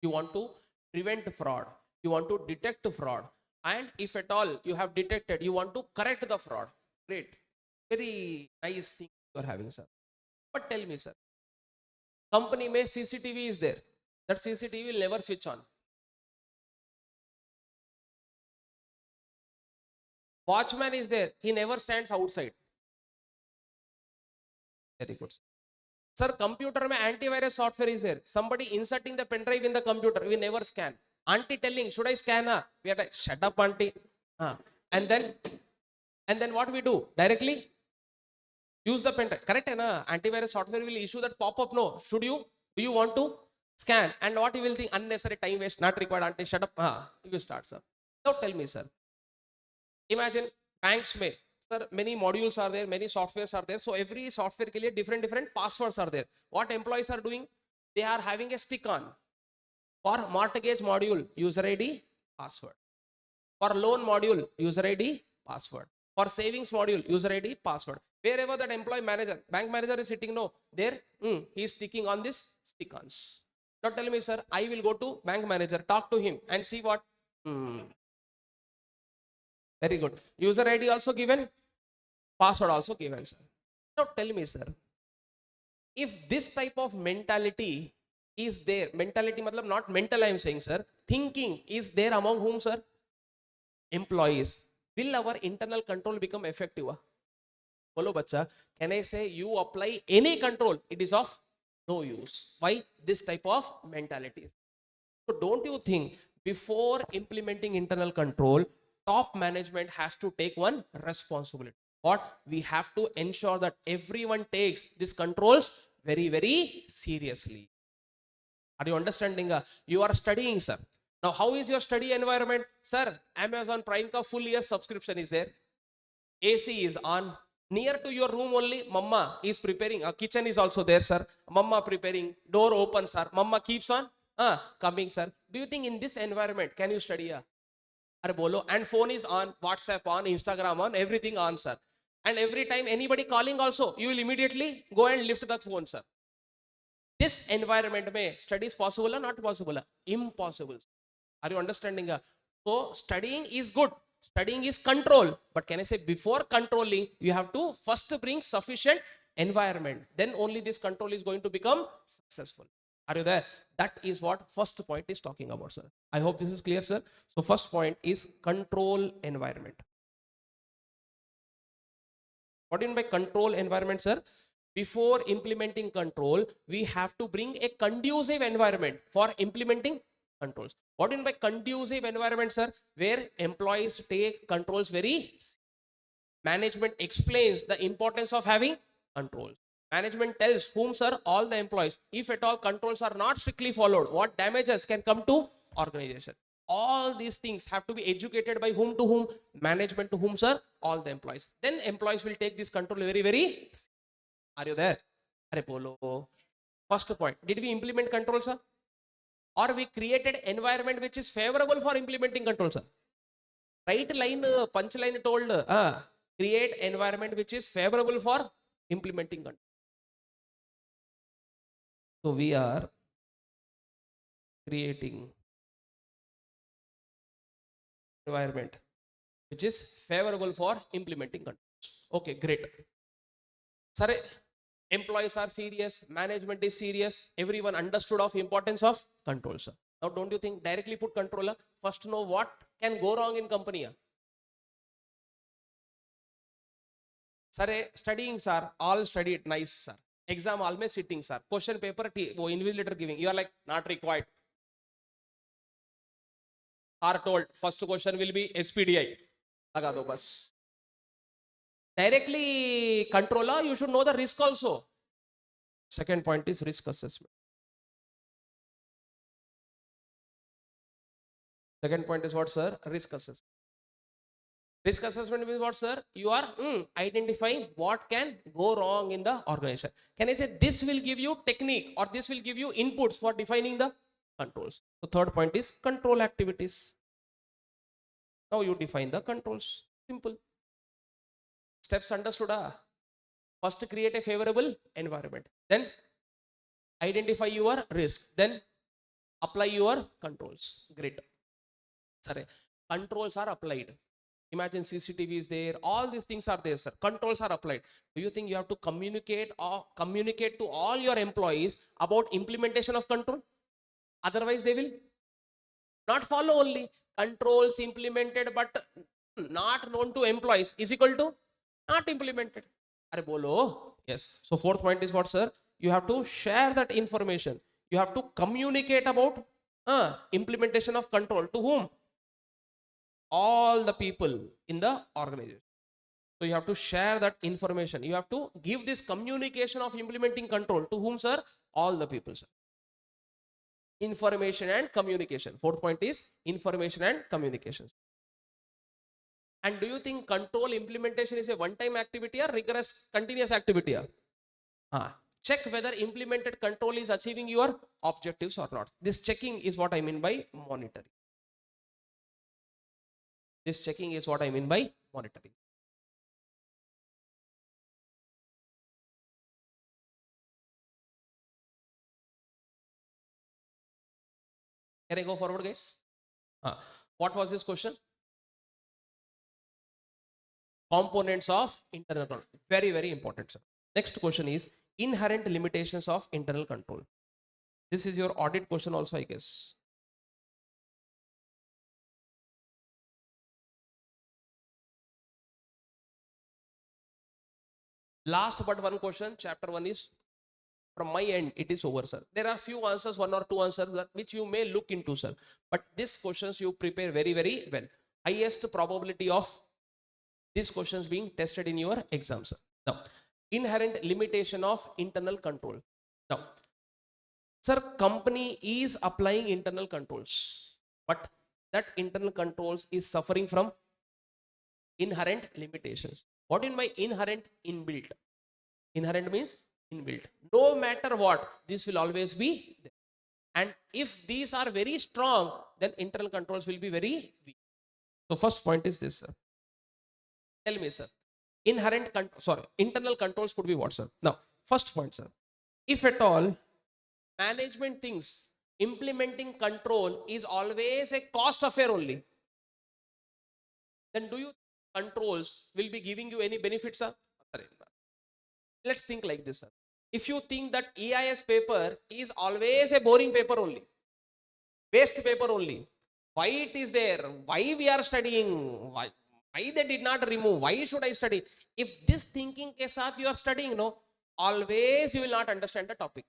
You want to prevent fraud. You want to detect fraud. And if at all you have detected, you want to correct the fraud. Great. Very nice thing you are having, sir. But tell me, sir, company may CCTV is there. That CCTV will never switch on. Watchman is there. He never stands outside. Very good. Sir, computer mein antivirus software is there. Somebody inserting the pen drive in the computer. We never scan. Auntie telling, should I scan? We are like, shut up, auntie. And then what we do? Directly use the pen drive. Correct, na? Antivirus software will issue that pop-up. No. Should you? Do you want to scan? And what you will think? Unnecessary time waste, not required. Auntie, shut up. You start, sir. Now tell me, sir. Imagine banks may, sir, many modules are there, many softwares are there. So every software ke liye different passwords are there. What employees are doing? They are having a stick on. For mortgage module, user ID, password. For loan module, user ID, password. For savings module, user ID, password. Wherever that employee manager, bank manager is sitting, no, there, he is sticking on this stick-ons. Now tell me, sir, I will go to bank manager, talk to him and see what. Very good. User ID also given, password also given, sir. Now tell me, sir, if this type of mentality is there, mentality matlab not mental, I am saying, sir, thinking is there among whom, sir? Employees. Will our internal control become effective? Bolo bacha, can I say you apply any control, it is of no use. Why? This type of mentality. So don't you think before implementing internal control, top management has to take one responsibility? What? We have to ensure that everyone takes these controls very, very seriously. Are you understanding? You are studying, sir. Now, how is your study environment? Sir, Amazon Prime ka full year subscription is there. AC is on. Near to your room only, Mama is preparing. A kitchen is also there, sir. Mama preparing. Door open, sir. Mama keeps on coming, sir. Do you think in this environment, can you study? Are bolo? And phone is on, WhatsApp on, Instagram on, everything on, sir. And every time anybody calling also, you will immediately go and lift the phone, sir. This environment may studies possible or not possible? Impossible. Are you understanding? So studying is good. Studying is control. But can I say before controlling, you have to first bring sufficient environment. Then only this control is going to become successful. Are you there? That is what first point is talking about, sir. I hope this is clear, sir. So first point is control environment. What do you mean by control environment, sir? Before implementing control, we have to bring a conducive environment for implementing controls. What do you mean by conducive environment, sir? Where employees take controls very. Management explains the importance of having controls. Management tells whom, sir? All the employees. If at all controls are not strictly followed, what damages can come to organization? All these things have to be educated by whom to whom? Management to whom, sir? All the employees. Then employees will take this control very, very. Are you there? Are Polo. First point. Did we implement control, sir? Or we created environment which is favorable for implementing control, sir? Right line, punch line told, create environment which is favorable for implementing control. So we are creating environment which is favorable for implementing controls. Okay, great. Sir, employees are serious, management is serious, everyone understood of importance of control, sir. Now don't you think directly put controller, first know what can go wrong in company? Sir, studying, sir, all studied nice, sir. Exam always sitting, sir. Question paper, invigilator giving. You are like, not required. Are told, first question will be SPDI. Laga do bas. Directly controller, you should know the risk also. Second point is risk assessment. Second point is what, sir? Risk assessment. Risk assessment means what, sir? You are identifying what can go wrong in the organization. Can I say this will give you technique or this will give you inputs for defining the controls? So third point is control activities. Now you define the controls. Simple. Steps understood. First create a favorable environment. Then identify your risk. Then apply your controls. Great. Sorry. Controls are applied. Imagine CCTV is there. All these things are there, sir. Controls are applied. Do you think you have to communicate to all your employees about implementation of control? Otherwise, they will not follow only. Controls implemented but not known to employees is equal to not implemented. Are bolo? Yes. So fourth point is what, sir? You have to share that information. You have to communicate about implementation of control to whom? All the people in the organization. So you have to share that information. You have to give this communication of implementing control to whom, sir? All the people, sir. Information and communication. Fourth point is information and communication. And do you think control implementation is a one-time activity or rigorous continuous activity? check whether implemented control is achieving your objectives or not. This checking is what I mean by monitoring. This checking is what I mean by monitoring. Can I go forward, guys? What was this question? Components of internal control. Very, very important, sir. Next question is inherent limitations of internal control. This is your audit question also, I guess. Last but one question, chapter 1 is from my end, it is over, sir. There are few answers, one or two answers that which you may look into, sir. But these questions you prepare very, very well. Highest probability of these questions being tested in your exam, sir. Now, inherent limitation of internal control. Now, sir, company is applying internal controls, but that internal controls is suffering from inherent limitations. What in my inherent? Inbuilt. Inherent means inbuilt. No matter what, this will always be there. And if these are very strong, then internal controls will be very weak. So first point is this, sir. Tell me, sir. Internal controls could be what, sir? Now, first point, sir. If at all management thinks implementing control is always a cost affair only, then do you controls will be giving you any benefits, sir? Let's think like this, sir. If you think that EIS paper is always a boring paper only, waste paper only, why it is there? Why we are studying? Why they did not remove? Why should I study? If this thinking ke saath you are studying, no, always you will not understand the topic.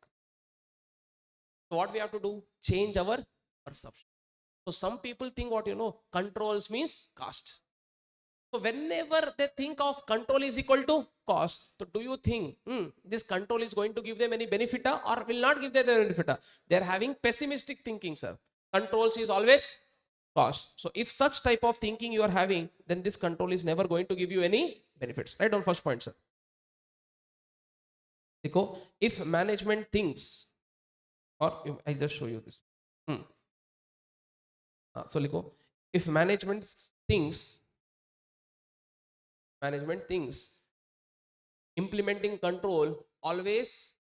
So what we have to do? Change our perception. So some people think what controls means cost. So whenever they think of control is equal to cost, so do you think this control is going to give them any benefit or will not give them any benefit? They are having pessimistic thinking, sir. Controls is always cost. So if such type of thinking you are having, then this control is never going to give you any benefits. Right on first point, sir. If management thinks, or I'll just show you this. So if management thinks implementing control always,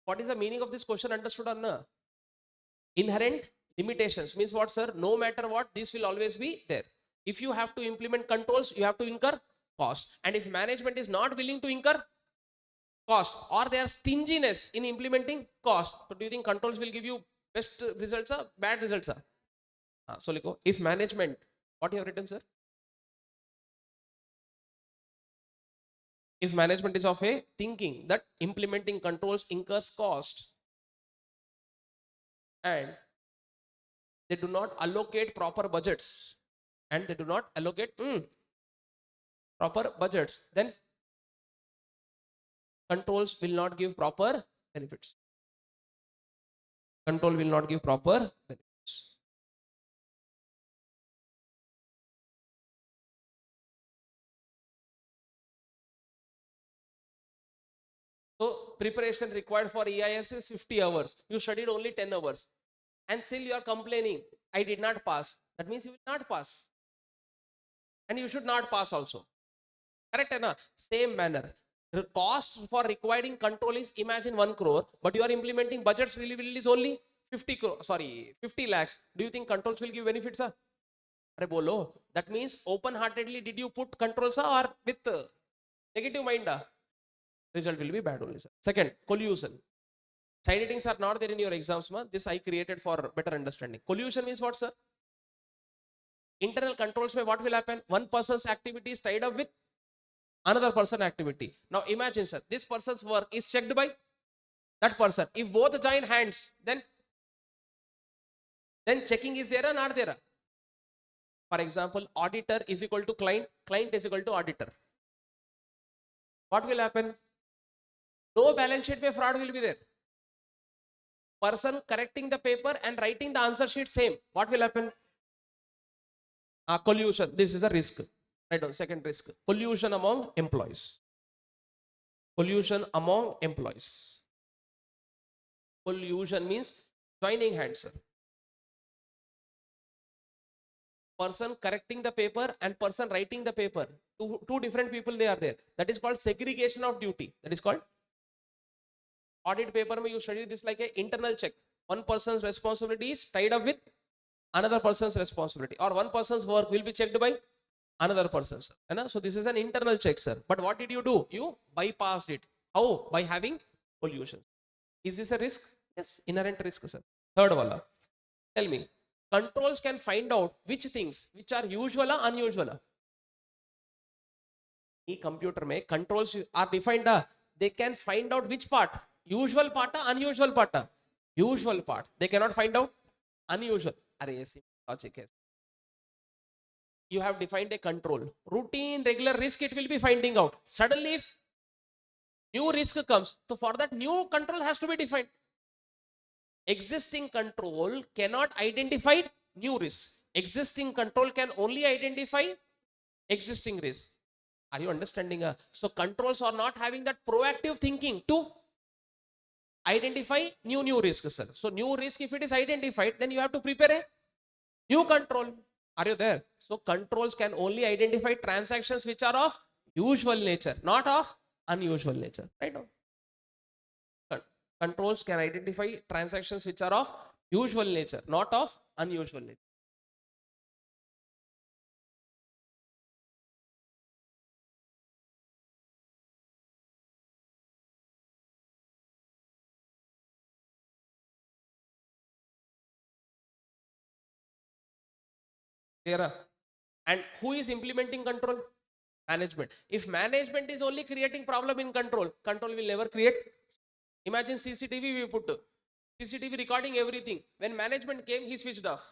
what is the meaning of this question? Understood or no? Inherent limitations means what, sir? No matter what, this will always be there. If you have to implement controls, you have to incur cost. And if management is not willing to incur cost, or they are stinginess in implementing cost, so do you think controls will give you best results or bad results? So if management, what you have written, sir? If management is of a thinking that implementing controls incurs cost and they do not allocate proper budgets proper budgets, then controls will not give proper benefits. Control will not give proper benefits. So preparation required for EIS is 50 hours. You studied only 10 hours. And still you are complaining, I did not pass. That means you will not pass. And you should not pass also. Correct, na? Same manner. The cost for requiring control is, imagine 1 crore, but you are implementing budgets really is only 50 lakhs. Do you think controls will give benefits? Are bolo. That means open-heartedly did you put controls or with negative mind? Result will be bad only, sir. Second, collusion. Side headings are not there in your exams, ma. This I created for better understanding. Collusion means what, sir? Internal controls may what will happen? One person's activity is tied up with another person activity. Now imagine, sir, this person's work is checked by that person. If both join hands, then checking is there or not there? For example, auditor is equal to client, client is equal to auditor. What will happen? No balance sheet mein fraud will be there. Person correcting the paper and writing the answer sheet same. What will happen? Collusion. This is a risk. Write down second risk. Pollution among employees. Pollution among employees. Pollution means joining hands, sir. Person correcting the paper and person writing the paper. Two different people they are there. That is called segregation of duty. That is called audit paper. You study this like an internal check. One person's responsibility is tied up with another person's responsibility, or one person's work will be checked by another person's. So this is an internal check, sir. But what did you do? You bypassed it. How? By having pollution. Is this a risk? Yes, inherent risk, sir. Third one. Tell me, controls can find out which things which are usual or unusual. E computer mein controls are defined. They can find out which part, usual part or unusual part. Usual part. They cannot find out unusual. Logic is. You have defined a control. Routine, regular risk, it will be finding out. Suddenly, if new risk comes, so for that new control has to be defined. Existing control cannot identify new risk. Existing control can only identify existing risk. Are you understanding? So controls are not having that proactive thinking to identify new risk, sir. So new risk, if it is identified, then you have to prepare a new control. Are you there? So controls can only identify transactions which are of usual nature, not of unusual nature. Right now, controls can identify transactions which are of usual nature, not of unusual nature. Clear? And who is implementing control? Management. If management is only creating problem in control, control will never create. Imagine CCTV we put. CCTV recording everything. When management came, he switched off.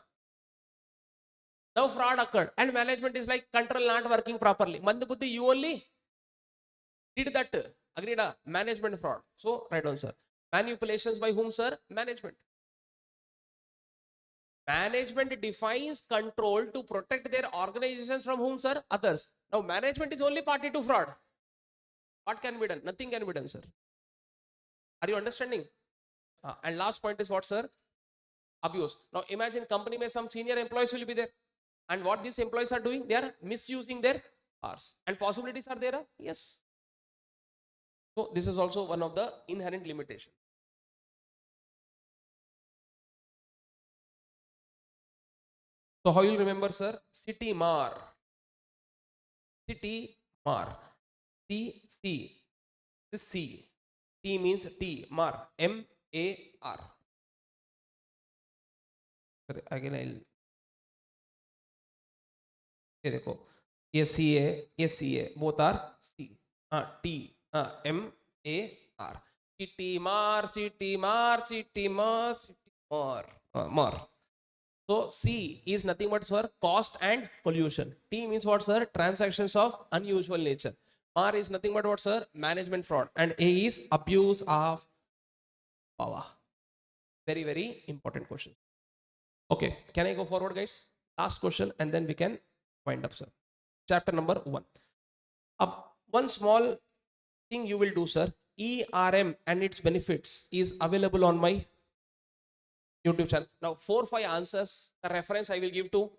Now fraud occurred and management is like control not working properly. Mandabuddhi, you only did that. Agreed? Management fraud. So write down, sir. Manipulations by whom, sir? Management. Management defines control to protect their organizations from whom, sir? Others. Now management is only party to fraud. What can be done? Nothing can be done, sir. Are you understanding? And last point is what, sir? Abuse. Now imagine company may some senior employees will be there. And what these employees are doing? They are misusing their powers. And possibilities are there? Yes. So this is also one of the inherent limitation. So how you remember, sir? City Mar. City Mar. C. This C. T means T. Mar. M-A-R. Again I'll. ये देखो, ये CA, both are C. T. M-A-R. City Mar. Mar. So C is nothing but, sir, cost and pollution. T means what, sir? Transactions of unusual nature. R is nothing but what, sir? Management fraud. And A is abuse of power. Very, very important question. Okay, can I go forward, guys? Last question and then we can wind up, sir. Chapter number 1. One small thing you will do, sir. ERM and its benefits is available on my YouTube channel. Now 4-5 answers, the reference I will give to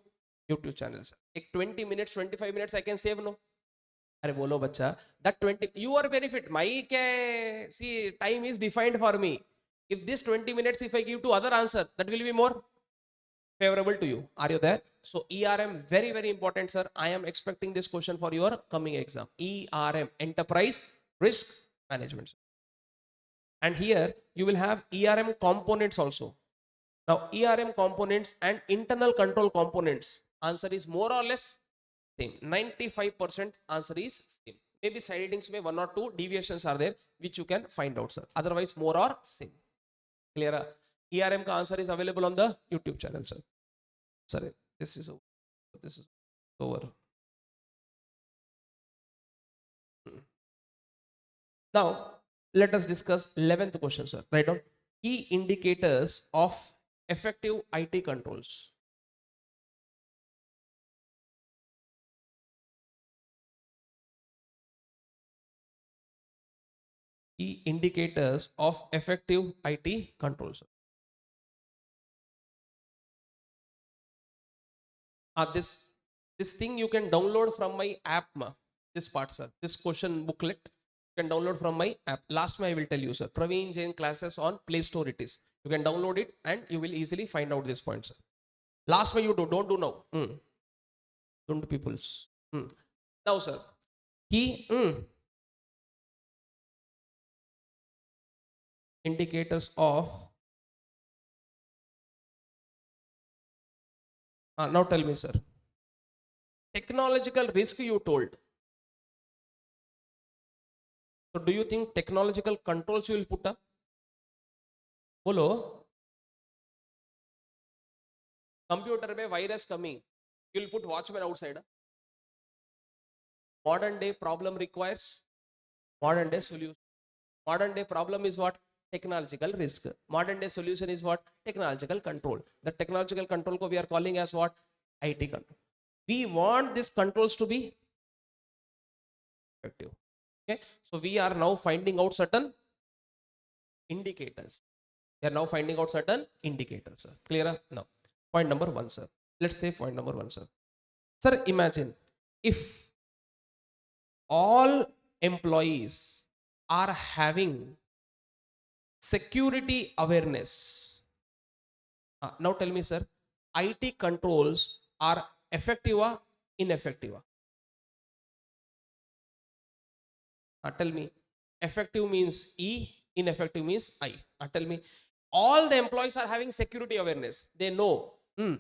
YouTube channel, sir. 20 minutes, 25 minutes I can save, no? Are bolo bacha, that 20 your benefit, my see, time is defined for me. If this 20 minutes, if I give to other answer, that will be more favorable to you. Are you there? So ERM, very, very important, sir. I am expecting this question for your coming exam. ERM, enterprise risk management. And here you will have ERM components also. Now ERM components and internal control components, answer is more or less same. 95% answer is same. Maybe sidings may 1 or 2 deviations are there which you can find out, sir. Otherwise more or same. Clear? ERM ka answer is available on the YouTube channel, sir. Sorry, this is over. This is over. Now let us discuss 11th question, sir. Write down key indicators of effective IT controls. key indicators of effective IT controls. This thing you can download from my app, ma. This part, sir. This question booklet you can download from my app. Last I will tell you, sir. Praveen Jain classes on Play Store it is. You can download it and you will easily find out this point, sir. Last way you do, don't do now. Don't do people's. Now, sir. Key indicators of. Now tell me, sir. Technological risk you told. So do you think technological controls you will put up? बोलो computer में virus coming you will put watchman outside. Modern day problem requires modern day solution. Modern day problem is what? Technological risk. Modern day solution is what? Technological control. The technological control ko we are calling as what? IT control. We want these controls to be effective. Okay, so we are now finding out certain indicators. We are now finding out certain indicators, sir. Clear now? Point number one, sir. Let's say point number one, sir. Sir, imagine if all employees are having security awareness. Now tell me, sir, IT controls are effective or ineffective? Tell me, effective means E, ineffective means I. Tell me, all the employees are having security awareness. They know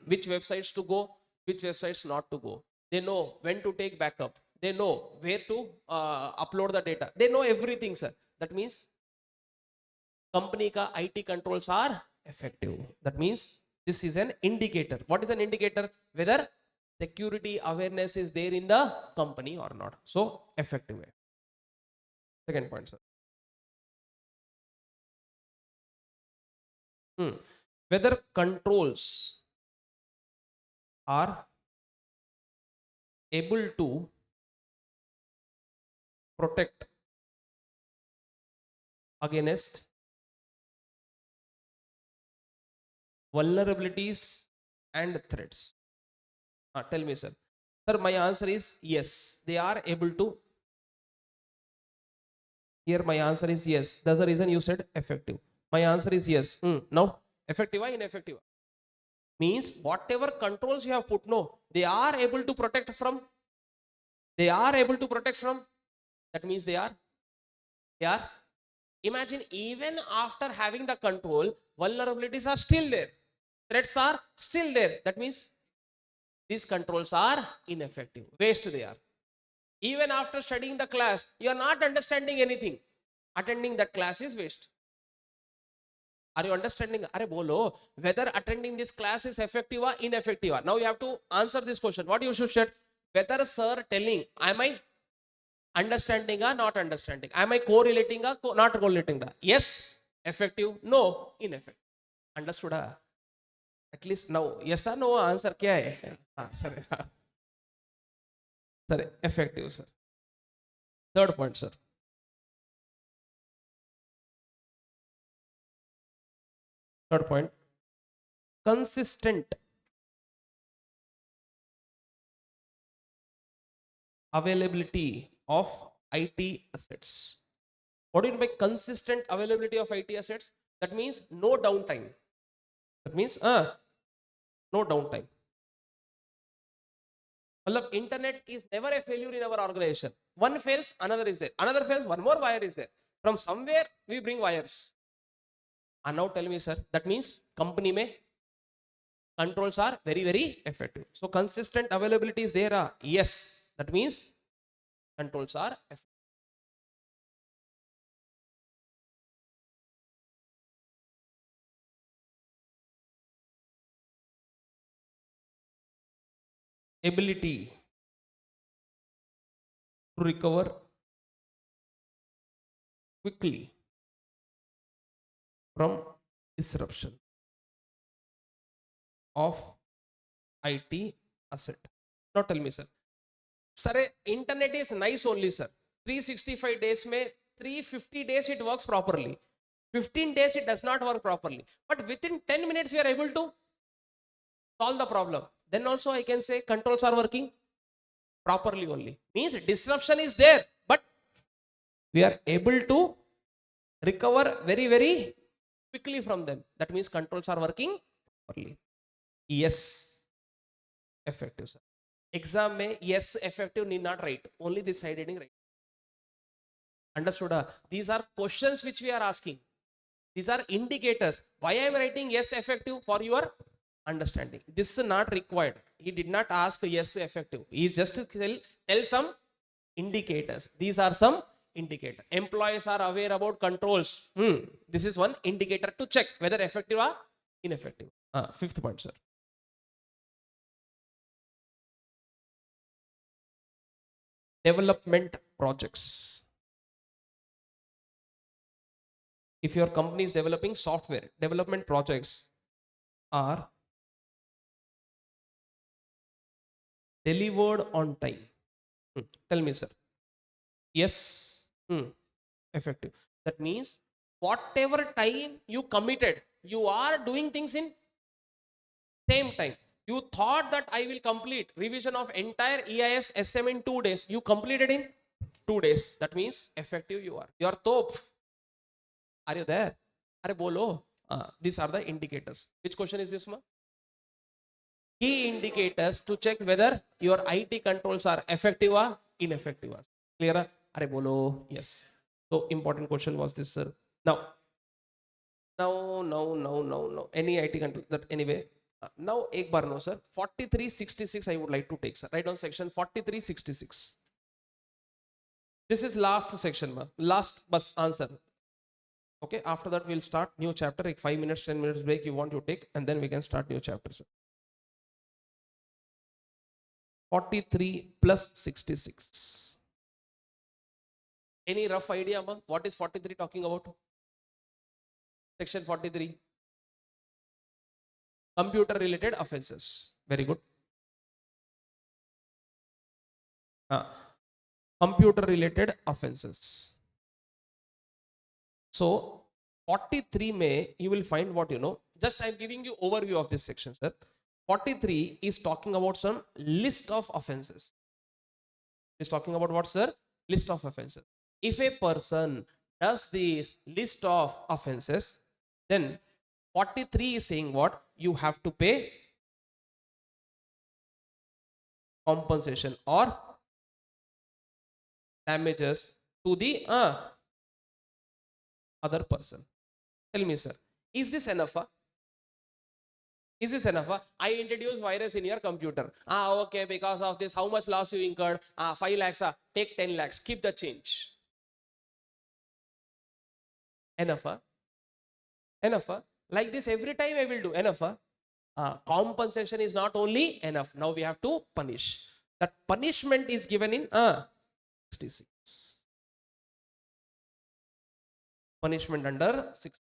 which websites to go, which websites not to go. They know when to take backup. They know where to upload the data. They know everything, sir. That means company ka IT controls are effective. That means this is an indicator. What is an indicator? Whether security awareness is there in the company or not. So effective way. Second point, sir. Whether controls are able to protect against vulnerabilities and threats. Tell me, sir. Sir, my answer is yes. They are able to. Here, my answer is yes. That's the reason you said effective. My answer is yes. Now, effective or ineffective? Means whatever controls you have put, no, they are able to protect from. They are able to protect from. That means they are. They are. Imagine even after having the control, vulnerabilities are still there. Threats are still there. That means these controls are ineffective. Waste they are. Even after studying the class, you are not understanding anything. Attending that class is waste. Are you understanding? Are bolo, whether attending this class is effective or ineffective. Now you have to answer this question. What you should say? Whether sir telling, am I understanding or not understanding? Am I correlating or not correlating? Yes, effective. No, ineffective. Understood? At least now, yes or no answer kya hai? Sir, sir, effective, sir. Third point, sir. Third point, consistent availability of IT assets. What do you mean by consistent availability of IT assets? That means no downtime. That means no downtime. Well, internet is never a failure in our organization. One fails, another is there. Another fails, one more wire is there. From somewhere we bring wires. And now tell me, sir, that means company may controls are very, very effective. So consistent availability is there. Yes, that means controls are effective. Ability to recover quickly from disruption of IT asset. Now tell me, sir. Sir, internet is nice only, sir. 365 days में 350 days it works properly. 15 days it does not work properly. But within 10 minutes we are able to solve the problem. Then also I can say controls are working properly only. Means disruption is there, but we are able to recover very, very quickly from them. That means controls are working properly. Yes, effective, sir. Exam may yes, effective need not write. Only this side heading right. Understood? These are questions which we are asking. These are indicators. Why I am writing yes, effective? For your understanding. This is not required. He did not ask yes, effective. He is just tell some indicators. These are some indicator. Employees are aware about controls. This is one indicator to check whether effective or ineffective. Fifth point, sir. Development projects. If your company is developing software, development projects are delivered on time. Tell me, sir. Yes. Effective. That means whatever time you committed, you are doing things in same time. You thought that I will complete revision of entire EIS SM in 2 days. You completed in 2 days. That means effective you are. You are top. Are you there? Are bolo? These are the indicators. Which question is this, ma? Key indicators to check whether your IT controls are effective or ineffective. Clear? Are bolo? Yes. So important question was this, sir. Now, no. Any IT control that anyway. Now, ek bar no, sir. 4366 I would like to take, sir. Write down section 4366. This is last section, ma. Last bus answer. Okay, after that we'll start new chapter. Like 5 minutes, 10 minutes break you want to take, and then we can start new chapter, sir. 43 plus 66. Any rough idea, ma? What is 43 talking about? Section 43. Computer related offenses. Very good. Computer related offenses. So 43 May you will find what you know. Just I'm giving you overview of this section, sir. 43 is talking about some list of offenses. Is talking about what, sir? List of offenses. If a person does this list of offenses, then 43 is saying what? You have to pay compensation or damages to the other person. Tell me, sir, is this enough? Is this enough? I introduce virus in your computer. Okay, because of this, how much loss you incurred? 5 lakhs, take 10 lakhs, keep the change. Enough? Enough? Like this every time I will do. Enough? Compensation is not only enough. Now we have to punish. That punishment is given in 66. Punishment under 6.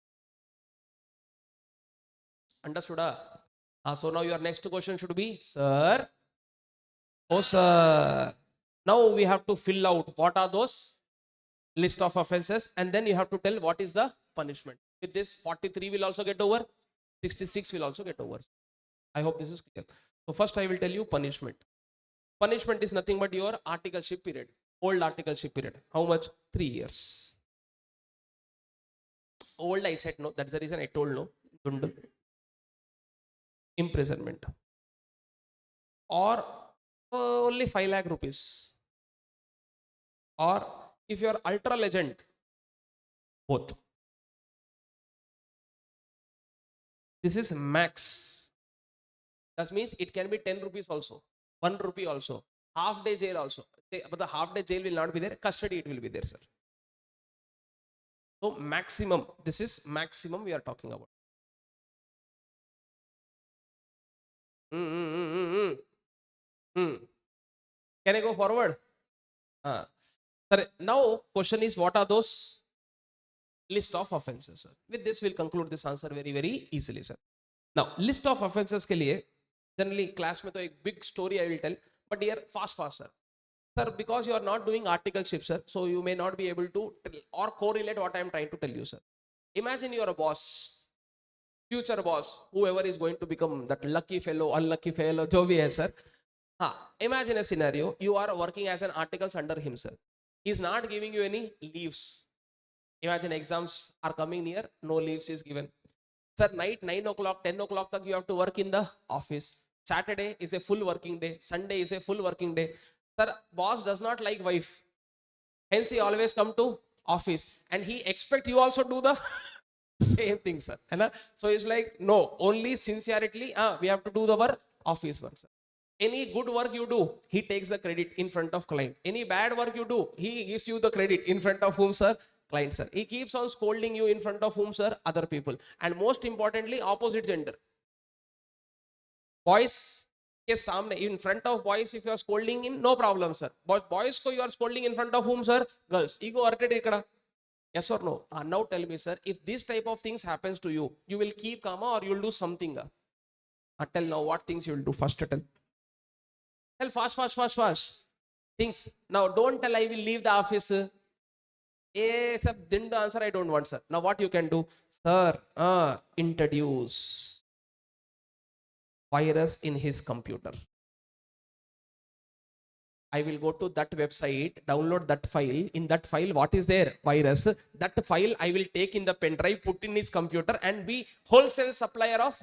Understood? So now your next question should be, sir. Oh, sir. Now we have to fill out what are those list of offenses, and then you have to tell what is the punishment. With this, 43 will also get over, 66 will also get over. I hope this is clear. So first I will tell you punishment. Punishment is nothing but your articleship period, old articleship period. How much? 3 years. Old I said no, that's the reason I told no. Don't do. Imprisonment. Or only 5 lakh rupees. Or if you are ultra legend, both. This is max. That means it can be 10 rupees also, 1 rupee also, half day jail also. But the half day jail will not be there, custody it will be there, sir. So maximum, this is maximum we are talking about. Can I go forward? Sir, now question is, what are those list of offenses, sir? With this we'll conclude this answer very, very easily, sir. Now list of offenses के लिए generally class में तो एक big story I will tell, but here fast, sir. Sir, because you are not doing articleship, sir, so you may not be able to tell or correlate what I am trying to tell you, sir. Imagine you are a boss, future boss, whoever is going to become that lucky fellow, unlucky fellow, jo bhi hai, sir. Imagine a scenario, you are working as an articles under him, sir. He is not giving you any leaves. Imagine exams are coming near, no leaves is given. Sir, night 9 o'clock, 10 o'clock, you have to work in the office. Saturday is a full working day. Sunday is a full working day. Sir, boss does not like wife. Hence, he always come to office. And he expect you also do the same thing, sir. So it's like, no, only sincerely, we have to do the work, office work, sir. Any good work you do, he takes the credit in front of client. Any bad work you do, he gives you the credit in front of whom, sir? Client, sir. He keeps on scolding you in front of whom, sir? Other people. And most importantly, opposite gender. Boys के सामने, in front of boys, if you are scolding him, no problem, sir. But boys ko you are scolding in front of whom, sir? Girls. Ego hurted ikkada. Yes or no? Now tell me, sir, if this type of things happens to you, you will keep calm or you will do something. Tell now what things you will do. First tell. Tell fast. Things. Now don't tell I will leave the office. Sir, didn't answer, I don't want, sir. Now what you can do? Sir, introduce virus in his computer. I will go to that website, download that file. In that file, what is there? Virus. That file I will take in the pen drive, put in his computer and be wholesale supplier of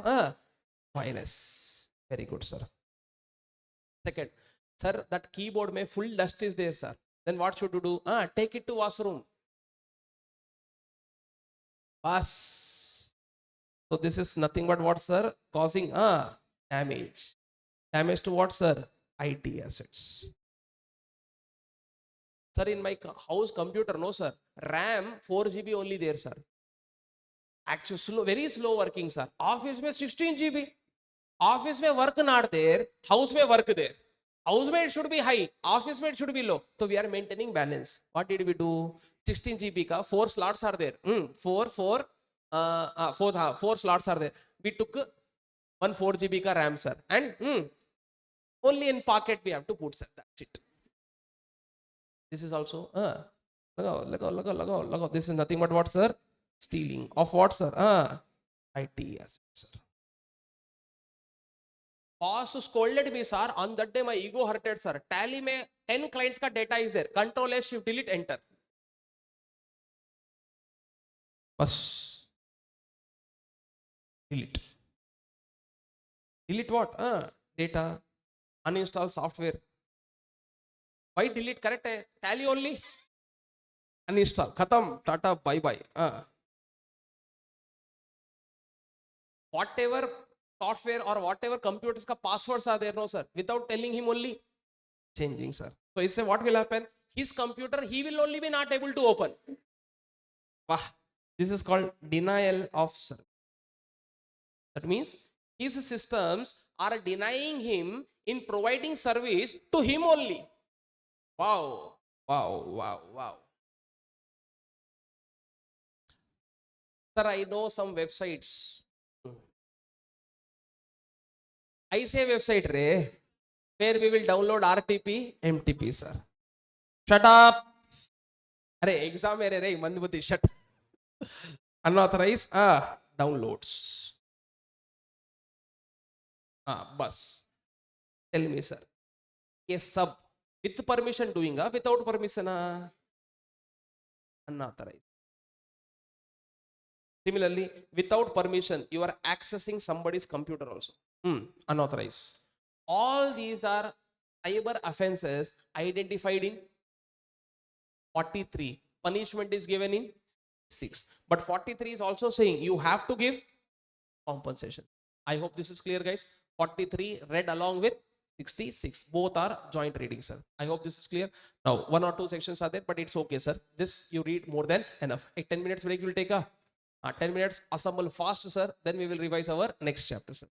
virus. Very good, sir. Second, sir, that keyboard may full dust is there, sir. Then what should you do? Take it to washroom. Pass. So this is nothing but what, sir? Causing damage. Damage to what, sir? IT assets. Sir, in my house computer, no, sir. RAM 4 GB only there, sir. Actually, very slow working, sir. Office में 16 GB. Office में work not there. House में work there. House में it should be high. Office में it should be low. So we are maintaining balance. What did we do? 16 GB ka 4 slots are there. 4 slots are there. We took 1 4 GB ka RAM, sir. And only in pocket we have to put, sir. That's it. This is also lagaw. This is nothing but what, sir? Stealing of what, sir? IT assets, sir. Boss scolded me, sir. On that day my ego hurted, sir. Tally mein 10 clients ka data is there. Control S, Shift, Delete, Enter. Bas. Delete. Delete what? Data. Uninstall software. Why delete? Correct hai. Tally only. Uninstall. Khatam. Tata. Bye bye. Whatever software or whatever computers ka passwords are there, no, sir. Without telling him only. Changing, sir. So he say what will happen? His computer he will only be not able to open. Wow. This is called denial of service. That means his systems are denying him in providing service to him only. Wow. Sir, I know some websites. I say website where we will download RTP, MTP, sir. Shut up. Arey, exam mere re, mandubuti, shut. Unauthorized downloads. Bus. Tell me, sir. Yes, sub. With permission doing, without permission, unauthorized. Similarly, without permission, you are accessing somebody's computer also. Unauthorized. All these are cyber offenses identified in 43. Punishment is given in 6. But 43 is also saying you have to give compensation. I hope this is clear, guys. 43 read along with 66. Both are joint reading, sir. I hope this is clear. Now, 1 or 2 sections are there, but it's okay, sir. This you read more than enough. A 10 minutes break you will take 10 minutes. Assemble fast, sir. Then we will revise our next chapter, sir.